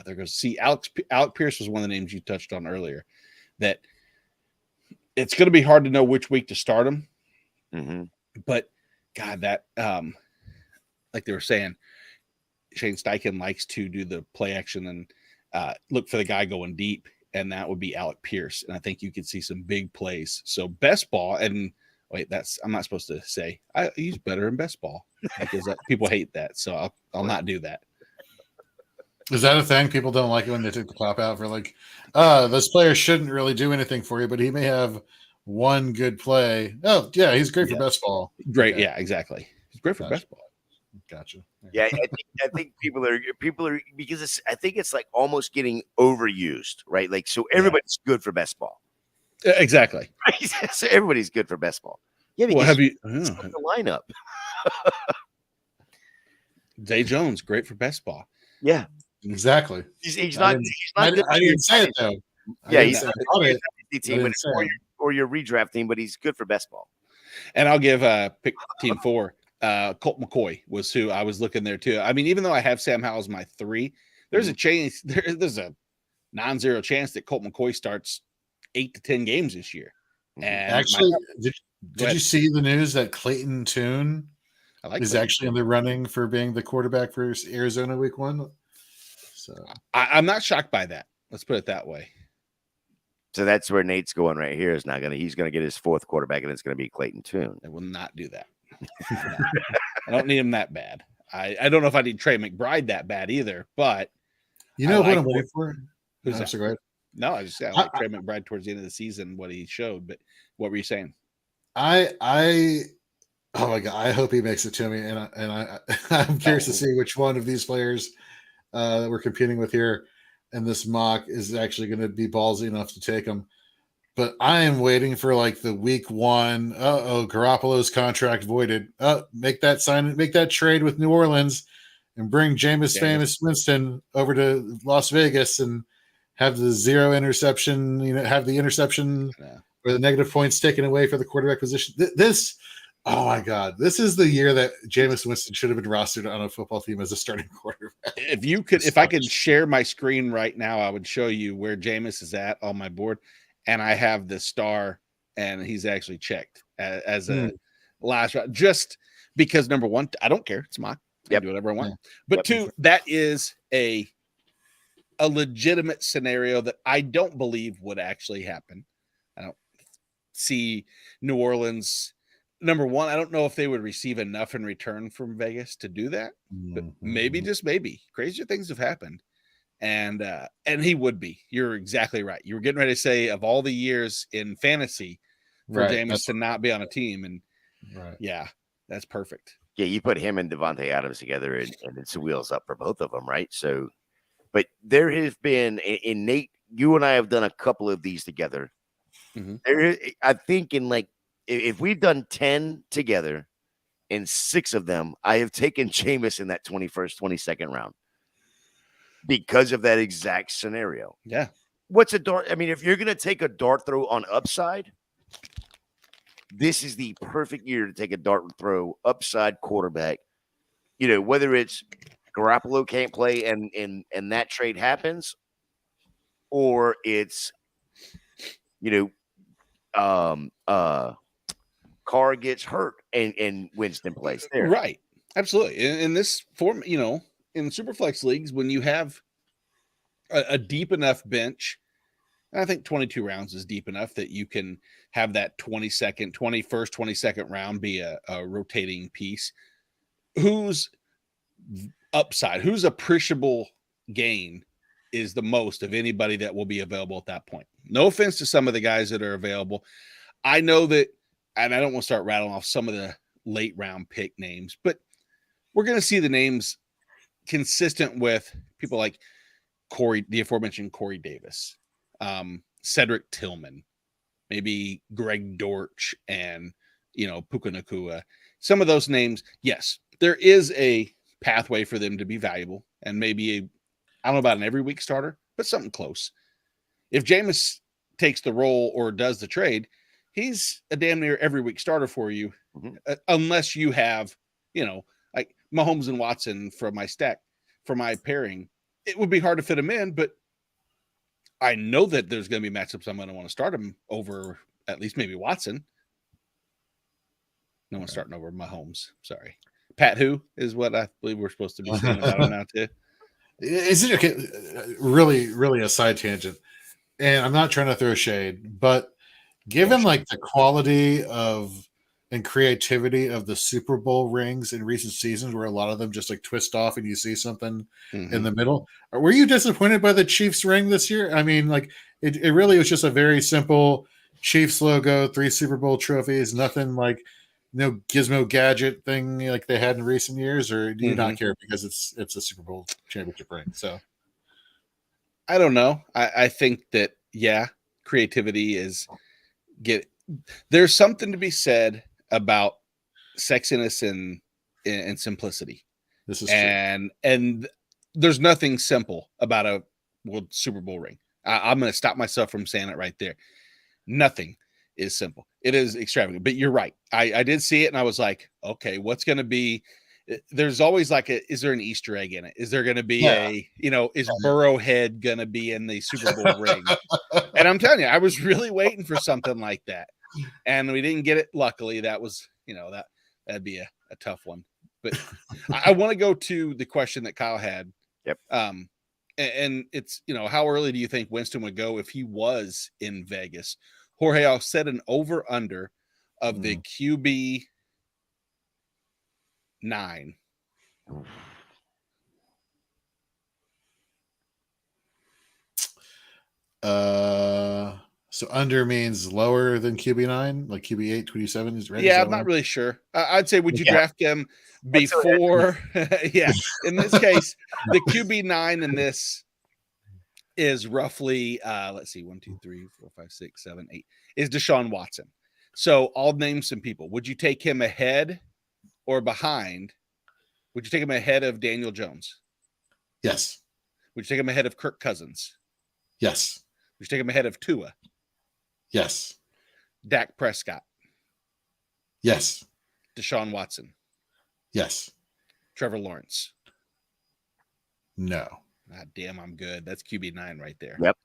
There goes. See, Alec Pierce was one of the names you touched on earlier, that it's going to be hard to know which week to start him. But God, that like they were saying, Shane Steichen likes to do the play action and look for the guy going deep, and that would be Alec Pierce. And I think you could see some big plays. So best ball, and wait, I'm not supposed to say he's better in best ball because people hate that. So I'll not do that. Is that a thing? People don't like it when they take the cop out for like, this player shouldn't really do anything for you, but he may have one good play. Oh, yeah, he's great for best ball. Great, okay. Yeah, exactly. He's great for best ball. Gotcha. Yeah, I think people are because I think it's like almost getting overused, right? Like, so everybody's good for best ball. Exactly. Right? So everybody's good for best ball. Yeah, because have you the lineup? Zay Jones, great for best ball. Yeah, exactly. He's not. I didn't say it though. Yeah, he's not on the team or your redraft team, but he's good for best ball. And I'll give pick team 4. Colt McCoy was who I was looking there too. I mean, even though I have Sam Howell as my 3, there's a chance. There's a non-zero chance that Colt McCoy starts 8 to 10 games this year. And actually, did you see the news that Clayton Tune is actually in the running for being the quarterback for Arizona Week 1? So I'm not shocked by that. Let's put it that way. So that's where Nate's going right here. He's gonna get his 4th quarterback, and it's gonna be Clayton Tune. I will not do that. I don't need him that bad. I don't know if I need Trey McBride that bad either, but you know what I'm waiting for? Who's that? So great. No, I just like Trey McBride towards the end of the season, what he showed. But what were you saying? Oh my God, I hope he makes it to me, and I'm curious to see which one of these players that we're competing with here in this mock is actually going to be ballsy enough to take him. But I am waiting for like the week 1. Garoppolo's contract voided. Make that trade with New Orleans and bring Jameis Famous Winston over to Las Vegas and have the 0 interception, have the interception or the negative points taken away for the quarterback position. Oh my God, this is the year that Jameis Winston should have been rostered on a football team as a starting quarterback. If I could share my screen right now, I would show you where Jameis is at on my board. And I have the star, and he's actually checked as a last round, just because number 1, I don't care. It's mock. I can do whatever I want. But 2, that is a legitimate scenario that I don't believe would actually happen. I don't see New Orleans. Number 1, I don't know if they would receive enough in return from Vegas to do that. But maybe, just maybe, crazier things have happened. And he would be. You're exactly right. You were getting ready to say of all the years in fantasy for Jameis to not be on a team, and yeah, that's perfect. Yeah, you put him and Devontae Adams together, and it's the wheels up for both of them, right? So, but there has been, in Nate, you and I have done a couple of these together. I think in like if we've done 10 together, in 6 of them, I have taken Jameis in that 21st, 22nd round. Because of that exact scenario. Yeah. What's a dart? I mean, if you're going to take a dart throw on upside, this is the perfect year to take a dart throw upside quarterback. Whether it's Garoppolo can't play and that trade happens, or it's, Carr gets hurt and Winston plays there. Right. Absolutely. In this form, in Superflex leagues, when you have a deep enough bench, I think 22 rounds is deep enough that you can have that 22nd round be a rotating piece. Whose upside, whose appreciable gain is the most of anybody that will be available at that point? No offense to some of the guys that are available. I know that, and I don't want to start rattling off some of the late round pick names, but we're going to see the names consistent with people like the aforementioned Corey Davis, Cedric Tillman, maybe Greg Dortch, and Puka Nacua. Some of those names, yes, there is a pathway for them to be valuable, and maybe I don't know about an every week starter, but something close. If Jameis takes the role or does the trade, he's a damn near every week starter for you, unless you have like Mahomes and Watson from my stack, for my pairing. It would be hard to fit him in, but I know that there's going to be matchups I'm going to want to start him over, at least maybe Watson. No one's starting over Mahomes. Sorry. Pat who is what I believe we're supposed to be saying about him now too. Is it okay? Really a side tangent, and I'm not trying to throw shade, but given like the quality of and creativity of the Super Bowl rings in recent seasons, where a lot of them just like twist off and you see something in the middle, were you disappointed by the Chiefs ring this year? I mean, like it really was just a very simple Chiefs logo, 3 Super Bowl trophies, nothing like no gizmo gadget thing like they had in recent years, or do you not care because it's a Super Bowl championship ring? So I don't know. I think that creativity is there's something to be said about sexiness and simplicity. This is true. And there's nothing simple about a Super Bowl ring. I'm going to stop myself from saying it right there. Nothing is simple. It is extravagant, but you're right. I did see it and I was like, okay, what's going to be, there's always like is there an Easter egg in it? Is there going to be is Burrowhead going to be in the Super Bowl ring? And I'm telling you, I was really waiting for something like that. And we didn't get it. Luckily, that was, that'd be a tough one. But I want to go to the question that Kyle had. Yep. And it's, how early do you think Winston would go if he was in Vegas? Jorge, I'll set an over-under of the QB 9. So under means lower than QB9, like QB8, 27 is ready. Yeah, I'm not really sure. I'd say, would you draft him before? Yeah. In this case, the QB9 in this is roughly, let's see, 1, 2, 3, 4, 5, 6, 7, 8, is Deshaun Watson. So I'll name some people. Would you take him ahead or behind? Would you take him ahead of Daniel Jones? Yes. Would you take him ahead of Kirk Cousins? Yes. Would you take him ahead of Tua? Yes. Dak Prescott? Yes. Deshaun Watson? Yes. Trevor Lawrence? No. God damn, I'm good. That's QB9 right there. Yep.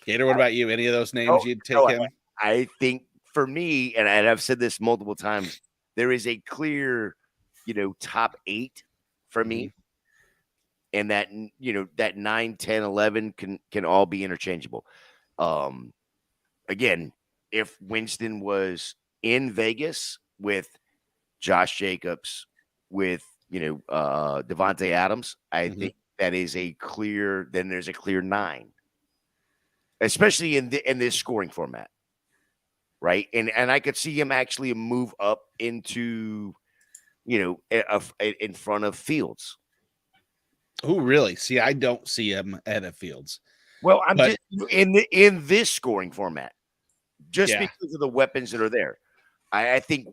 Gator, what about you? Any of those names you'd take him? I think for me, and I've said this multiple times, there is a clear, top 8 for me. And that, that 9, 10, 11 can all be interchangeable. Again, if Winston was in Vegas with Josh Jacobs, with, Devontae Adams, I think that is there's a clear 9, especially in this scoring format. Right. And I could see him actually move up into, in front of Fields. Oh, really? See, I don't see him ahead of Fields. Well, just in this scoring format, just because of the weapons that are there. I think,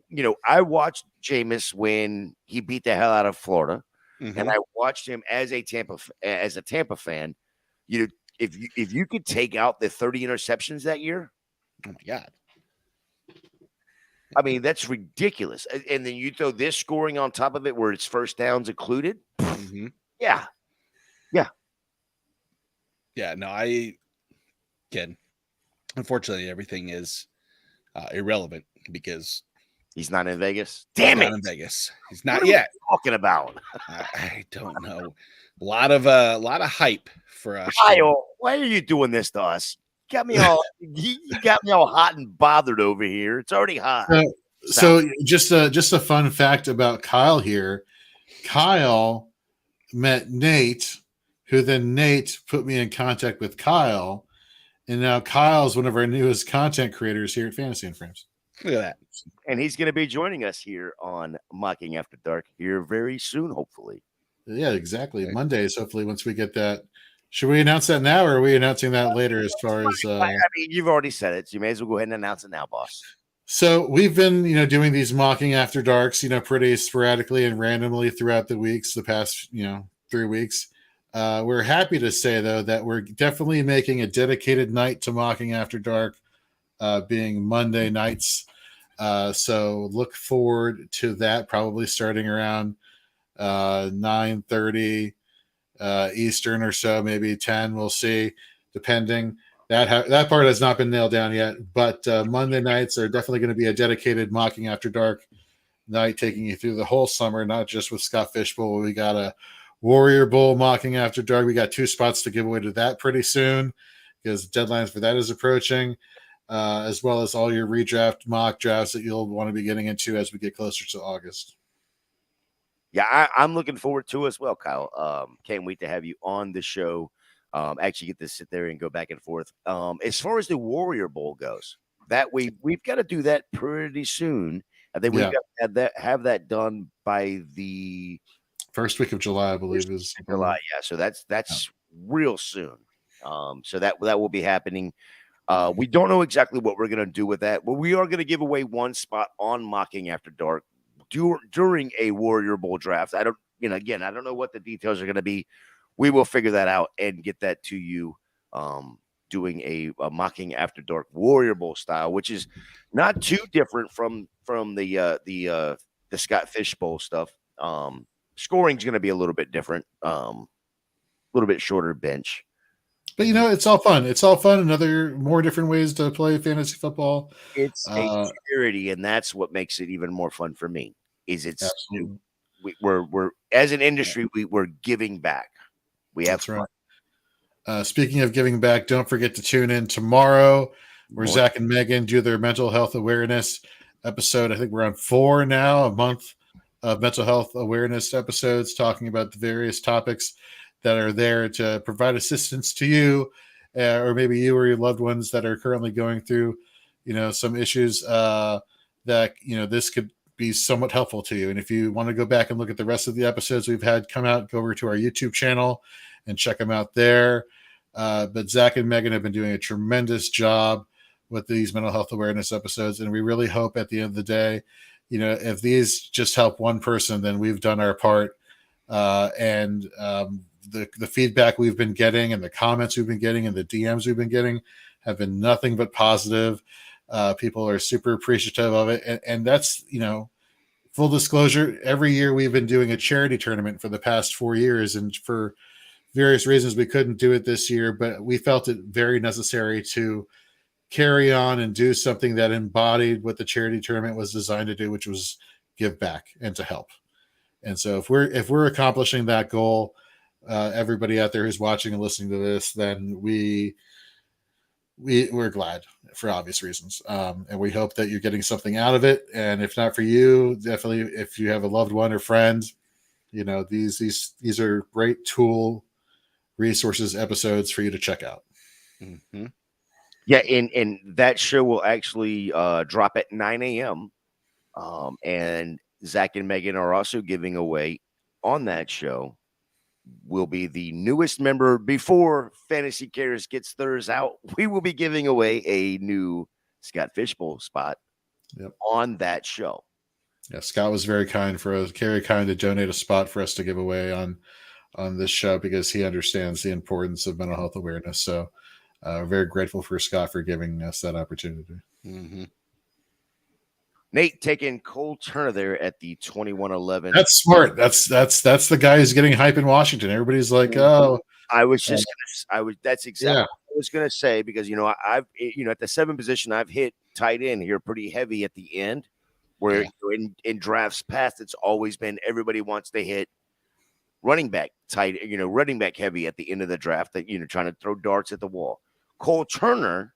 I watched Jameis when he beat the hell out of Florida, and I watched him as a Tampa fan. If you could take out the 30 interceptions that year, oh my God. I mean, that's ridiculous. And then you throw this scoring on top of it where it's first downs included. Yeah. No, unfortunately, everything is irrelevant because he's not in Vegas. Damn it. Not in Vegas. He's not yet. Talking about? I don't know. A lot of hype for us. Kyle, why are you doing this to us? You got me all hot and bothered over here. It's already hot. So just a fun fact about Kyle here. Kyle met Nate, who then Nate put me in contact with Kyle, and now Kyle's one of our newest content creators here at Fantasy and Frames. Look at that. And he's going to be joining us here on Mocking After Dark here very soon, hopefully. Yeah, exactly. Mondays, hopefully, once we get that. Should we announce that now, or are we announcing that later as far as... I mean, you've already said it, so you may as well go ahead and announce it now, boss. So we've been, doing these Mocking After Darks, pretty sporadically and randomly throughout the weeks, the past, 3 weeks. We're happy to say, though, that we're definitely making a dedicated night to Mocking After Dark, being Monday nights. So look forward to that, probably starting around 9:30 Eastern or so, maybe 10. We'll see, depending. That part has not been nailed down yet, but Monday nights are definitely going to be a dedicated Mocking After Dark night, taking you through the whole summer, not just with Scott Fishbowl. We got a Warrior Bowl mocking After Dark. We got 2 spots to give away to that pretty soon because deadlines for that is approaching, as well as all your redraft mock drafts that you'll want to be getting into as we get closer to August. Yeah, I'm looking forward to as well, Kyle. Can't wait to have you on the show. Actually get to sit there and go back and forth. As far as the Warrior Bowl goes, we've got to do that pretty soon. I think we've got to have that done by the first week of July, I believe is July. Yeah, so that's real soon. So that will be happening. We don't know exactly what we're going to do with that, but we are going to give away 1 spot on Mocking After Dark during a Warrior Bowl draft. I don't know what the details are going to be. We will figure that out and get that to you. Doing a Mocking After Dark Warrior Bowl style, which is not too different from the Scott Fishbowl stuff. Scoring is going to be a little bit different, a little bit shorter bench. But it's all fun. It's all fun. More different ways to play fantasy football. It's a charity, and that's what makes it even more fun for me. We're as an industry, we're giving back. That's right. Speaking of giving back, don't forget to tune in tomorrow where Zach and Megan do their mental health awareness episode. I think we're on 4 now, a month of mental health awareness episodes talking about the various topics that are there to provide assistance to you, or maybe you or your loved ones that are currently going through, some issues that, this could be somewhat helpful to you. And if you want to go back and look at the rest of the episodes we've had come out, go over to our YouTube channel and check them out there. But Zach and Megan have been doing a tremendous job with these mental health awareness episodes. And we really hope at the end of the day, if these just help one person, then we've done our part. The feedback we've been getting and the comments we've been getting and the DMs we've been getting have been nothing but positive. People are super appreciative of it. And that's, full disclosure, every year we've been doing a charity tournament for the past 4 years. And for various reasons, we couldn't do it this year, but we felt it very necessary to carry on and do something that embodied what the charity tournament was designed to do, which was give back and to help. And so if we're accomplishing that goal, everybody out there who's watching and listening to this, then we're glad for obvious reasons. And we hope that you're getting something out of it. And if not for you, definitely if you have a loved one or friend, these are great tool resources, episodes for you to check out. Mm-hmm. Yeah. And that show will actually drop at 9 a.m. And Zach and Megan are also giving away on that show. Will be the newest member before Fantasy Cares gets theirs out. We will be giving away a new Scott Fishbowl spot on that show. Yeah, Scott was very kind to donate a spot for us to give away on this show because he understands the importance of mental health awareness. So very grateful for Scott for giving us that opportunity. Mm-hmm. Nate taking Cole Turner there at the 21-11. That's smart. That's the guy who's getting hype in Washington. Everybody's like, oh. That's exactly what I was going to say because, I've at the 7 position, I've hit tight end here pretty heavy at the end where in drafts past, it's always been everybody wants to hit running back tight, running back heavy at the end of the draft that, trying to throw darts at the wall. Cole Turner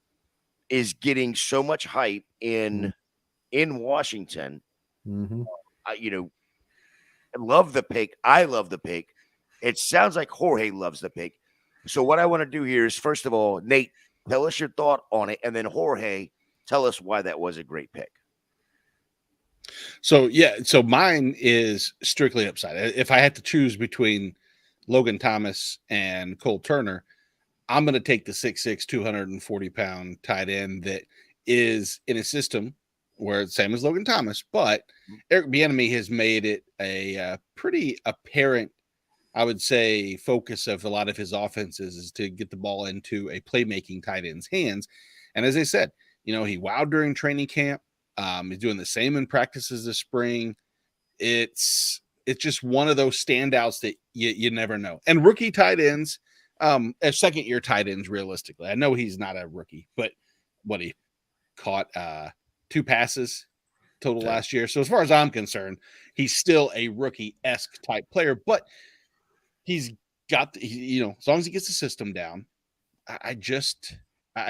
is getting so much hype in Washington. Mm-hmm. I love the pick. I love the pick. It sounds like Jorge loves the pick. So what I want to do here is, first of all, Nate, tell us your thought on it. And then Jorge, tell us why that was a great pick. So mine is strictly upside. If I had to choose between Logan Thomas and Cole Turner, I'm going to take the 6'6", 240-pound tight end that is in a system where it's same as Logan Thomas, but Eric Bieniemy has made it a pretty apparent, I would say, focus of a lot of his offenses is to get the ball into a playmaking tight end's hands. And as I said, he wowed during training camp. He's doing the same in practices this spring. It's just one of those standouts that you never know. And rookie tight ends, as second-year tight ends, realistically, I know he's not a rookie, but what he caught 2 passes total last year. So as far as I'm concerned, he's still a rookie-esque type player, but he's got, as long as he gets the system down, I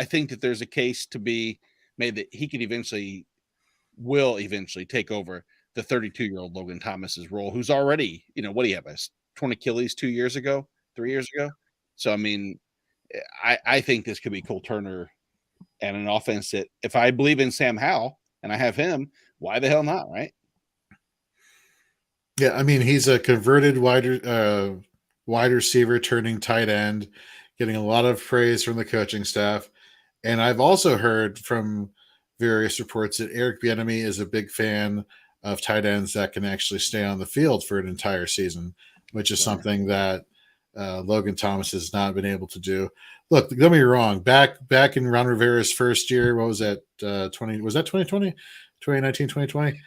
think that there's a case to be made that he will eventually take over the 32-year-old Logan Thomas's role, who's already, what do you have, a torn Achilles 3 years ago? So, I mean, I think this could be Cole Turner and an offense that, if I believe in Sam Howell and I have him, why the hell not, right? Yeah, I mean, he's a converted wide receiver turning tight end, getting a lot of praise from the coaching staff. And I've also heard from various reports that Eric Bieniemy is a big fan of tight ends that can actually stay on the field for an entire season, which is something that Logan Thomas has not been able to do. Look, don't get me wrong. Back in Ron Rivera's first year, what was that? 2020? 2019, 2020?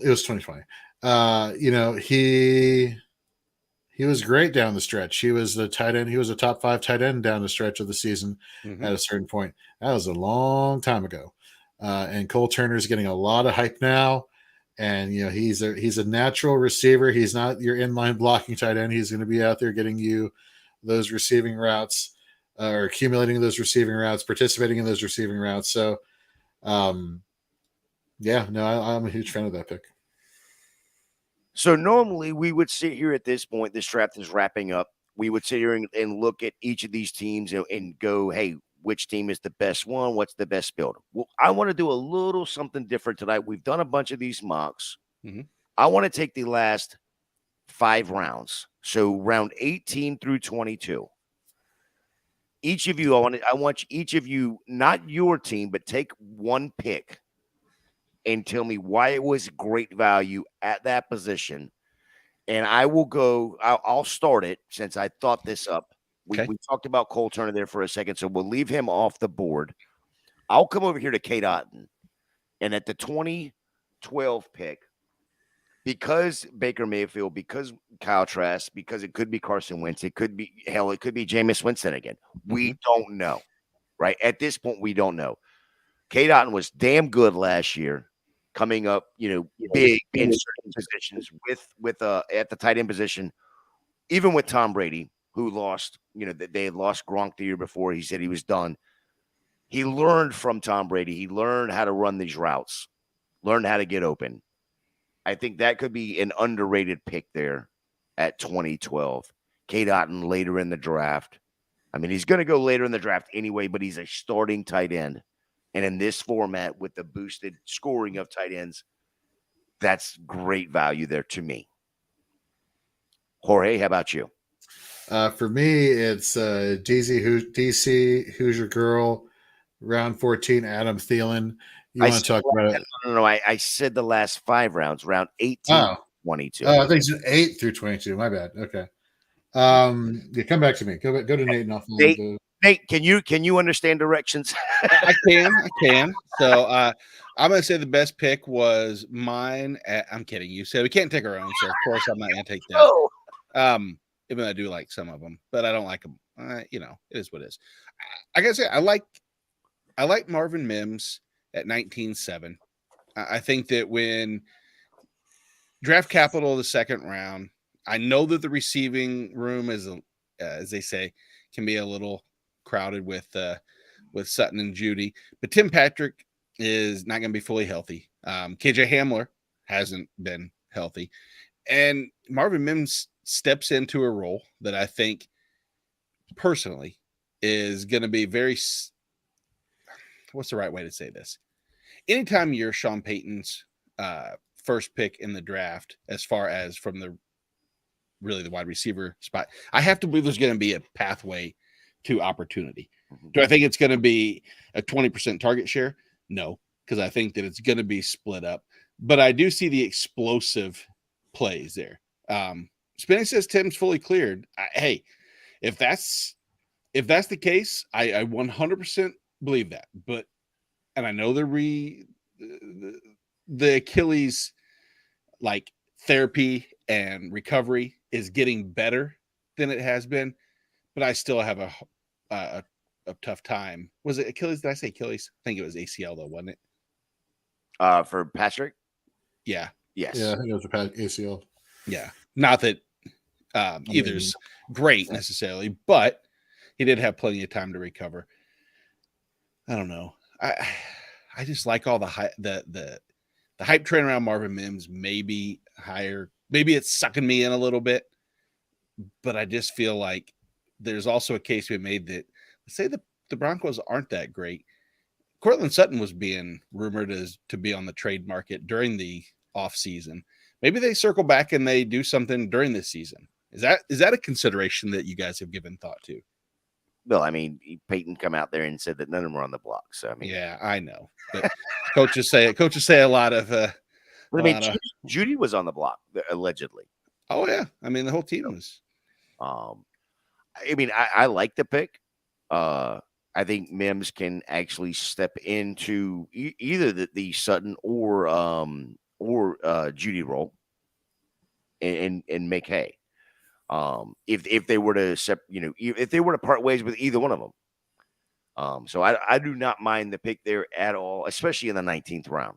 It was 2020. He was great down the stretch. He was the tight end. He was a top 5 tight end down the stretch of the season at a certain point. That was a long time ago. And Cole Turner's getting a lot of hype now. And, he's a natural receiver. He's not your inline blocking tight end. He's going to be out there getting you those receiving routes, or accumulating those receiving routes, participating in those receiving routes. So, I'm a huge fan of that pick. So normally we would sit here at this point, this draft is wrapping up. We would sit here and look at each of these teams and go, hey, which team is the best one? What's the best build? Well, I want to do a little something different tonight. We've done a bunch of these mocks. Mm-hmm. I want to take the last 5 rounds. So round 18 through 22. Each of you, I want each of you, not your team, but take one pick and tell me why it was great value at that position. And I will go, I'll start it since I thought this up. We talked about Cole Turner there for a second, so we'll leave him off the board. I'll come over here to Kate Otten. And at the 2012 pick, because Baker Mayfield, because Kyle Trask, because it could be Carson Wentz, it could be Jameis Winston again. We don't know, right? At this point, we don't know. Kate Otten was damn good last year, coming up, big in certain positions with at the tight end position, even with Tom Brady, who lost, they had lost Gronk the year before. He said he was done. He learned from Tom Brady. He learned how to run these routes, learned how to get open. I think that could be an underrated pick there at 2012. Kate Otten later in the draft. I mean, he's going to go later in the draft anyway, but he's a starting tight end. And in this format with the boosted scoring of tight ends, that's great value there to me. Jorge, how about you? For me, it's DC Hoosier Girl, round 14, Adam Thielen. You want to talk about it? No. I said the last 5 rounds, round 18, 22. Oh, I think it's 8 through 22. My bad. Okay. Come back to me. Go to Nate and I'll Nate, can you understand directions? I can. So I'm going to say the best pick was mine. I'm kidding. You said we can't take our own, so of course I'm not going to take that. Oh. Even though I do like some of them, but I don't like them. It is what it is. I gotta say, I like Marvin Mims at 19.7. I think that when draft capital the second round, I know that the receiving room is, as they say, can be a little crowded with Sutton and Judy, but Tim Patrick is not going to be fully healthy. KJ Hamler hasn't been healthy, and Marvin Mims steps into a role that I think personally is going to be very, what's the right way to say this? Anytime you're Sean Payton's first pick in the draft, as far as from the wide receiver spot, I have to believe there's going to be a pathway to opportunity. Do I think it's going to be a 20% target share? No, because I think that it's going to be split up, but I do see the explosive plays there. Spinning says Tim's fully cleared. Hey, if that's the case, I 100% believe that. But, and I know the Achilles like therapy and recovery is getting better than it has been, but I still have a tough time. Was it Achilles? Did I say Achilles? I think it was ACL though, wasn't it? For Patrick? Yeah. Yes. Yeah, I think it was a ACL. Yeah. Not that either's great necessarily, but he did have plenty of time to recover. I don't know. I just like all the hype train around Marvin Mims. Maybe higher. Maybe it's sucking me in a little bit, but I just feel like there's also a case to be made that, let's say the Broncos aren't that great. Cortland Sutton was being rumored to be on the trade market during the off season. Maybe they circle back and they do something during this season. Is that a consideration that you guys have given thought to? Well, I mean, Peyton come out there and said that none of them were on the block. So I mean, yeah, I know, but coaches say a lot of. Judy was on the block allegedly. Oh yeah, I mean the whole team was. I mean, I like the pick. I think Mims can actually step into either the Sutton or Judy role and make hay. If they were to if they were to part ways with either one of them. So I do not mind the pick there at all, especially in the 19th round.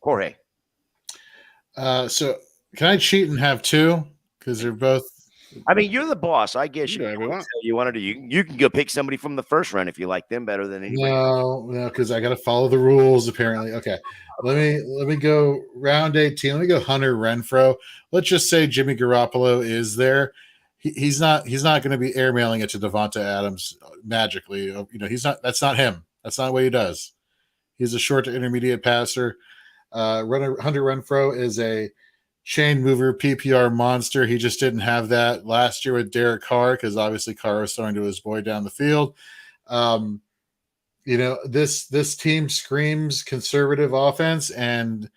Jorge. So can I cheat and have two? Because they're both. I mean, you're the boss. I guess you want to do. You can go pick somebody from the first round if you like them better than anybody. No, because I got to follow the rules. Apparently, okay. Let me go round 18. Let me go Hunter Renfrow. Let's just say Jimmy Garoppolo is there. He's not going to be airmailing it to Devonta Adams magically. He's not. That's not him. That's not what he does. He's a short to intermediate passer. Hunter Renfrow is a chain mover, PPR monster. He just didn't have that last year with Derek Carr because obviously Carr was throwing to his boy down the field. This team screams conservative offense and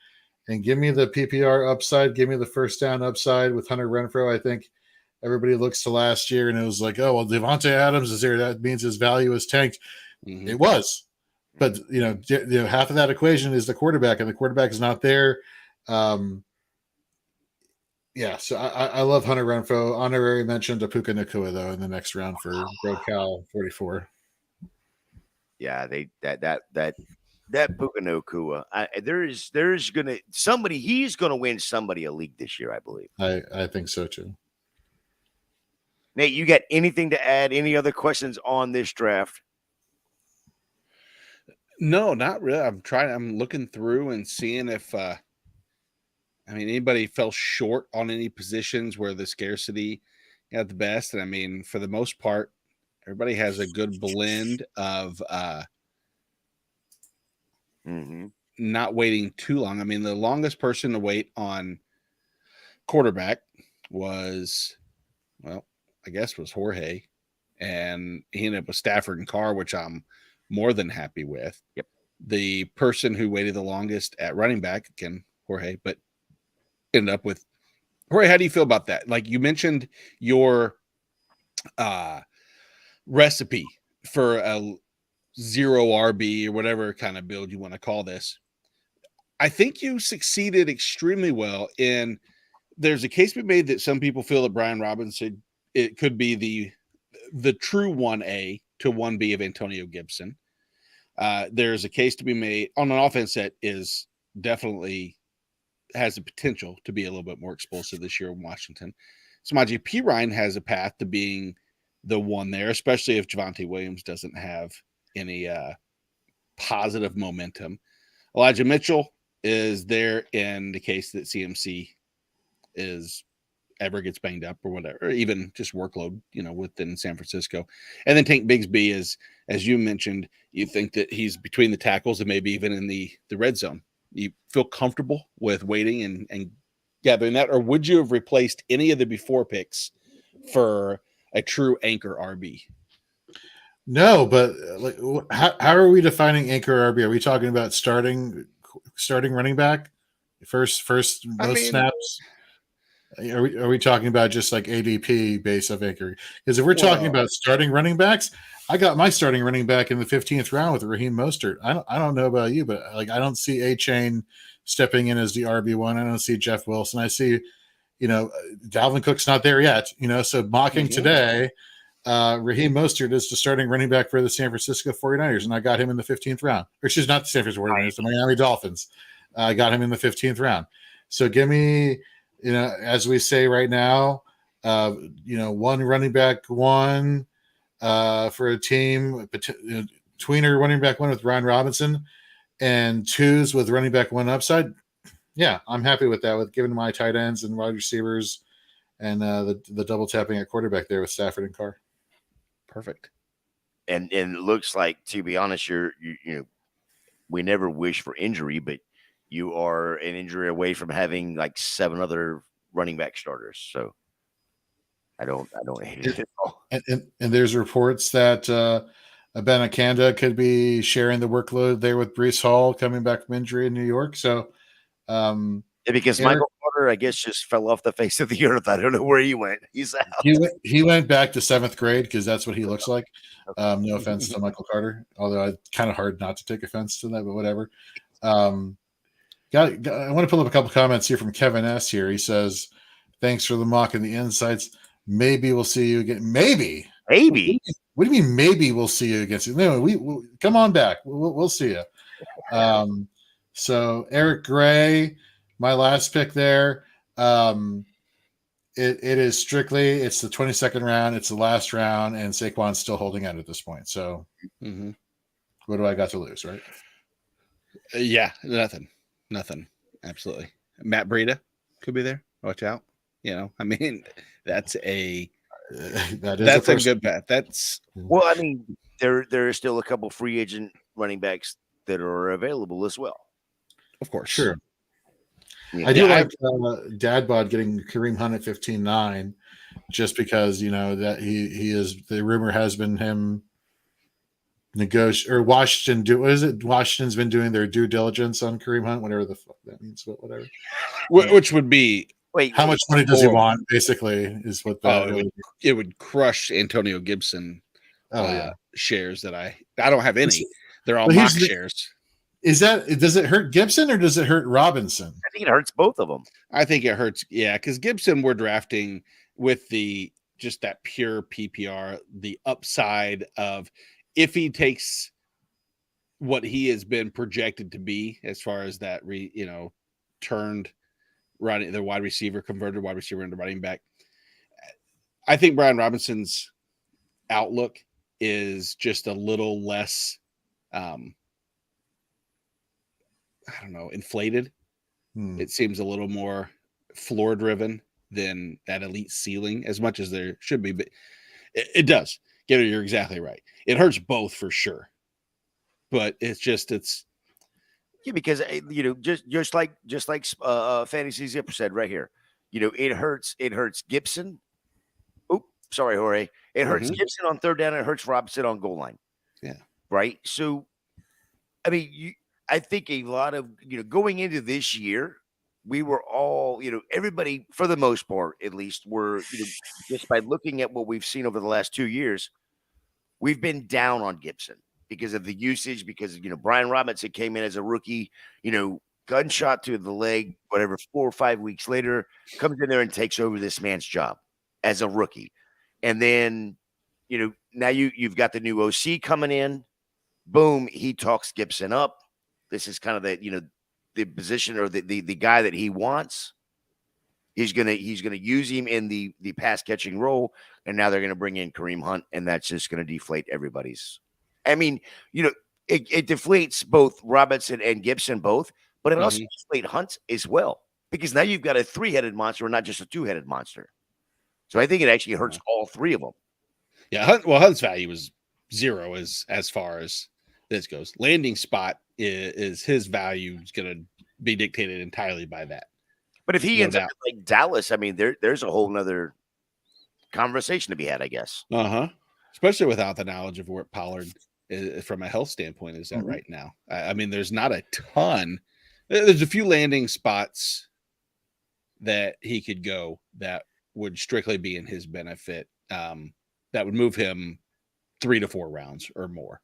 give me the PPR upside, give me the first down upside with Hunter Renfrow. I think everybody looks to last year and it was like, oh well, Devonta Adams is there. That means his value is tanked. Mm-hmm. It was, but half of that equation is the quarterback, and the quarterback is not there. Yeah, so I love Hunter Renfrow. Honorary mention to Puka Nacua though in the next round for Cal 44. Yeah, that Puka Nacua. He's gonna win somebody a league this year, I believe. I think so too. Nate, you got anything to add? Any other questions on this draft? No, not really. I'm looking through and seeing if anybody fell short on any positions where the scarcity got the best. And I mean, for the most part, everybody has a good blend of not waiting too long. I mean, the longest person to wait on quarterback was Jorge. And he ended up with Stafford and Carr, which I'm more than happy with. Yep. The person who waited the longest at running back, again, Jorge, but ended up with Jorge. How do you feel about that? Like you mentioned your recipe for a 0 RB or whatever kind of build you want to call this. I think you succeeded extremely well in. There's a case to be made that some people feel that Brian Robinson, it could be the true 1A to 1B of Antonio Gibson. There's a case to be made on an offense that is definitely has the potential to be a little bit more explosive this year in Washington. Samaje Perine has a path to being the one there, especially if Javonte Williams doesn't have any positive momentum. Elijah Mitchell is there in the case that CMC ever gets banged up or whatever, or even just workload, within San Francisco. And then Tank Bigsby is, as you mentioned, you think that he's between the tackles and maybe even in the red zone. You feel comfortable with waiting and gathering that, or would you have replaced any of the before picks for a true anchor RB? No, but how are we defining anchor RB? Are we talking about starting running back, first most snaps? Are we talking about just like ADP base of anchor? Because if we're talking about starting running backs, I got my starting running back in the 15th round with Raheem Mostert. I don't know about you, but I don't see A-Chain stepping in as the RB1. I don't see Jeff Wilson. I see, Dalvin Cook's not there yet. So mocking today, Raheem Mostert is the starting running back for the San Francisco 49ers, and I got him in the 15th round. Or excuse not the San Francisco 49ers, the Miami Dolphins. I got him in the 15th round. So give me, as we say right now, one running back one for a team, tweener running back one with Ryan Robinson, and twos with running back one upside. Yeah, I'm happy with that, with giving my tight ends and wide receivers and the double tapping at quarterback there with Stafford and Carr. Perfect. And it looks like, to be honest, we never wish for injury, but you are an injury away from having like 7 other running back starters. So I don't hate it at all. And there's reports that Abanikanda could be sharing the workload there with Breece Hall coming back from injury in New York. So because Michael Carter, I guess, just fell off the face of the earth. I don't know where he went. He's out. He went back to 7th grade because that's what he looks like. No offense to Michael Carter, although it's kind of hard not to take offense to that, but whatever. I want to pull up a couple comments here from Kevin S. Here. He says, "Thanks for the mock and the insights. Maybe we'll see you again." Maybe. What do you mean? Maybe we'll see you against you? No, we come on back. We'll see you. So Eric Gray, my last pick there. It is strictly, it's the 22nd round. It's the last round, and Saquon's still holding out at this point. So what do I got to lose, right? Yeah, nothing. Absolutely. Matt Breida could be there. Watch out. That's a good bet. Well, I mean, there are still a couple free agent running backs that are available as well. Of course. Sure. Yeah. I do like Dad Bod getting Kareem Hunt at 15-9 just because, that he is, the rumor has been him Washington's been doing their due diligence on Kareem Hunt, whatever the fuck that means, but whatever. Which would be, how much money does he want, basically, is what that it would crush Antonio Gibson shares that I don't have any. They're all mock shares. Does it hurt Gibson or does it hurt Robinson? I think it hurts both of them. I think it hurts. Yeah. Cause Gibson, we're drafting with just that pure PPR, the upside of if he takes what he has been projected to be, as far as that, turned running the wide receiver, converted wide receiver into running back. I think Brian Robinson's outlook is just a little less, inflated. It seems a little more floor driven than that elite ceiling, as much as there should be, but it does. You're exactly right. It hurts both for sure, but it's yeah, because just like Fantasy Zipper said right here, it hurts Gibson. Oops, sorry, Jorge. It hurts Gibson on third down. It hurts Robinson on goal line. Yeah, right. So, I mean, I think a lot of going into this year, we were all everybody for the most part, at least, were just by looking at what we've seen over the last 2 years, we've been down on Gibson because of the usage, because Brian Robinson came in as a rookie, gunshot to the leg, whatever, 4 or 5 weeks later, comes in there and takes over this man's job as a rookie. And then, now you've got the new OC coming in. Boom, he talks Gibson up. This is kind of the position or the guy that he wants. He's gonna use him in the pass catching role, and now they're gonna bring in Kareem Hunt, and that's just gonna deflate everybody's. I mean, it deflates both Robinson and Gibson both, but it also deflates Hunt as well, because now you've got a 3-headed monster, not just a 2-headed monster. So I think it actually hurts all 3 of them. Yeah, Hunt's value is 0 as far as this goes. Landing spot is his value is going to be dictated entirely by that. But if he ends up like Dallas, I mean, there's a whole nother conversation to be had, I guess. Especially without the knowledge of where Pollard is, from a health standpoint, is at right now. I mean, there's not a ton. There's a few landing spots that he could go that would strictly be in his benefit. That would move him 3 to 4 rounds or more.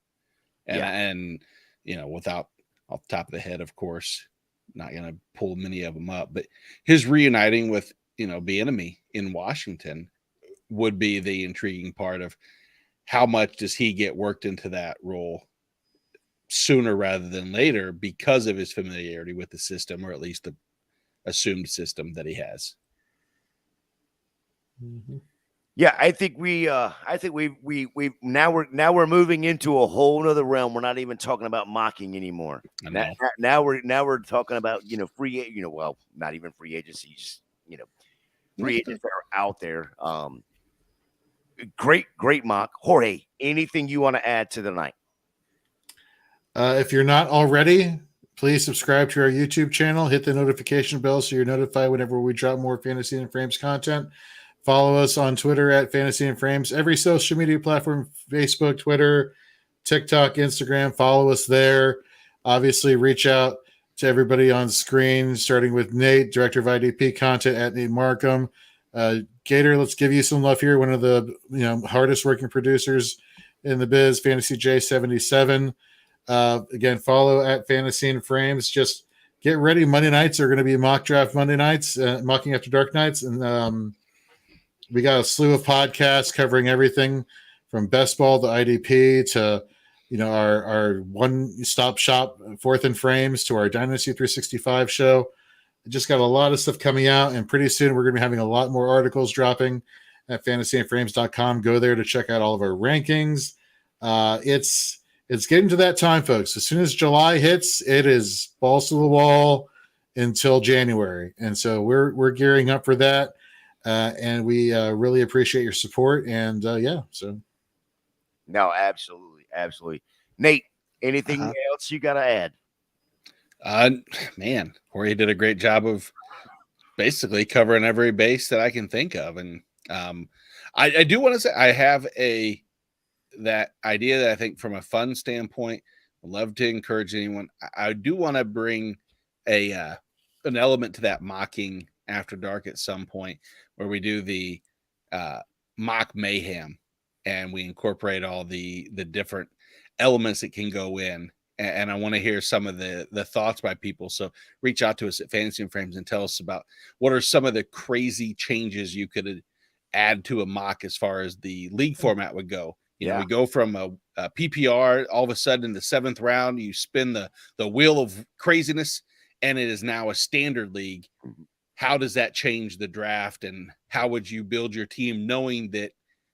And without off the top of the head, of course, not going to pull many of them up, but his reuniting with, Bieniemy in Washington would be the intriguing part of how much does he get worked into that role sooner rather than later because of his familiarity with the system, or at least the assumed system that he has. Mm-hmm. Yeah, I think we now we're moving into a whole nother realm. We're not even talking about mocking anymore. Now we're talking about, well, not even free agencies, free agents that are out there. Great mock. Jorge, anything you want to add to the night? If you're not already, please subscribe to our YouTube channel. Hit the notification bell so you're notified whenever we drop more Fantasy and Frames content. Follow us on Twitter at Fantasy and Frames. Every social media platform, Facebook, Twitter, TikTok, Instagram. Follow us there. Obviously, reach out to everybody on screen, starting with Nate, Director of IDP Content at Nate Markham. Gator, let's give you some love here. One of the hardest working producers in the biz, Fantasy J77. Again, follow at Fantasy and Frames. Just get ready. Monday nights are going to be mock draft Monday nights, mocking after dark nights. And we got a slew of podcasts covering everything from best ball to IDP to, our one-stop shop, Fourth and Frames, to our Dynasty 365 show. Just got a lot of stuff coming out, and pretty soon we're going to be having a lot more articles dropping at fantasyandframes.com. Go there to check out all of our rankings. It's getting to that time, folks. As soon as July hits, it is balls to the wall until January. And so we're gearing up for that. And we really appreciate your support. And so. No, absolutely. Nate, anything else you got to add? Man, Jorge did a great job of basically covering every base that I can think of. And I do want to say I have that idea that I think from a fun standpoint, I'd love to encourage anyone. I do want to bring an element to that mocking after dark at some point where we do the mock mayhem and we incorporate all the different elements that can go in. And I want to hear some of the thoughts by people. So reach out to us at Fantasy and Frames and tell us about what are some of the crazy changes you could add to a mock as far as the league format would go. You know, we go from a PPR, all of a sudden in the 7th round, you spin the wheel of craziness, and it is now a standard league. How does that change the draft, and how would you build your team knowing that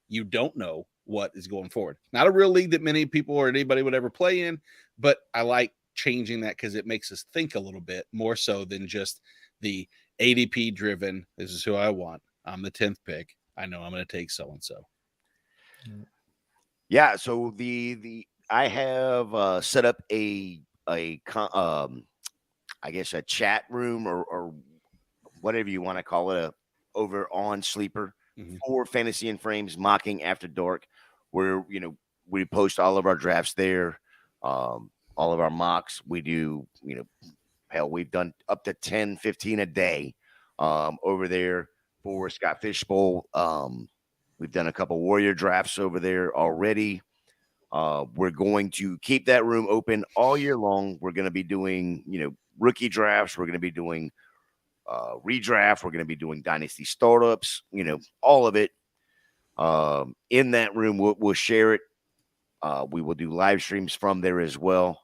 you don't know what is going forward? Not a real league that many people or anybody would ever play in, but I like changing that because it makes us think a little bit more so than just the ADP driven. This is who I want. I'm the 10th pick. I know I'm going to take so-and-so. Yeah, so I have set up I guess a chat room or whatever you want to call it over on Sleeper for Fantasy and Frames mocking after dark, where we post all of our drafts there, all of our mocks. We do hell, we've done up to 10, 15 a day over there for Scott Fishbowl. We've done a couple Warrior drafts over there already. We're going to keep that room open all year long. We're going to be doing, rookie drafts. We're going to be doing redraft. We're going to be doing dynasty startups, all of it. In that room, we'll share it. We will do live streams from there as well.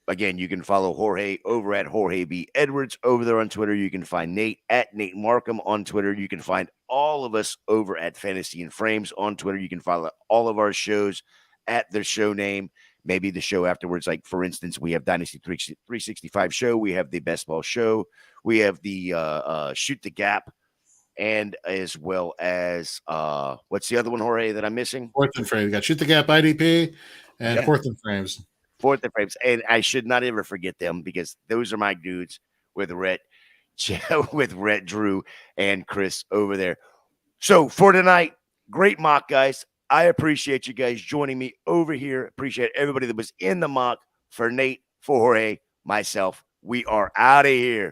Again, you can follow Jorge over at Jorge B. Edwards over there on Twitter. You can find Nate at Nate Markham on Twitter. You can find all of us over at Fantasy and Frames on Twitter. You can follow all of our shows at their show name, maybe the show afterwards. Like, for instance, we have Dynasty 365 show. We have the Best Ball show. We have the Shoot the Gap. And as well as, what's the other one, Jorge, that I'm missing? Fourth and Frames. We got Shoot the Gap IDP and Fourth and Frames. Fourth and Frames. And I should not ever forget them because those are my dudes with Rhett, Drew, and Chris over there. So for tonight, great mock, guys. I appreciate you guys joining me over here. Appreciate everybody that was in the mock. For Nate, for Jorge, myself, we are out of here.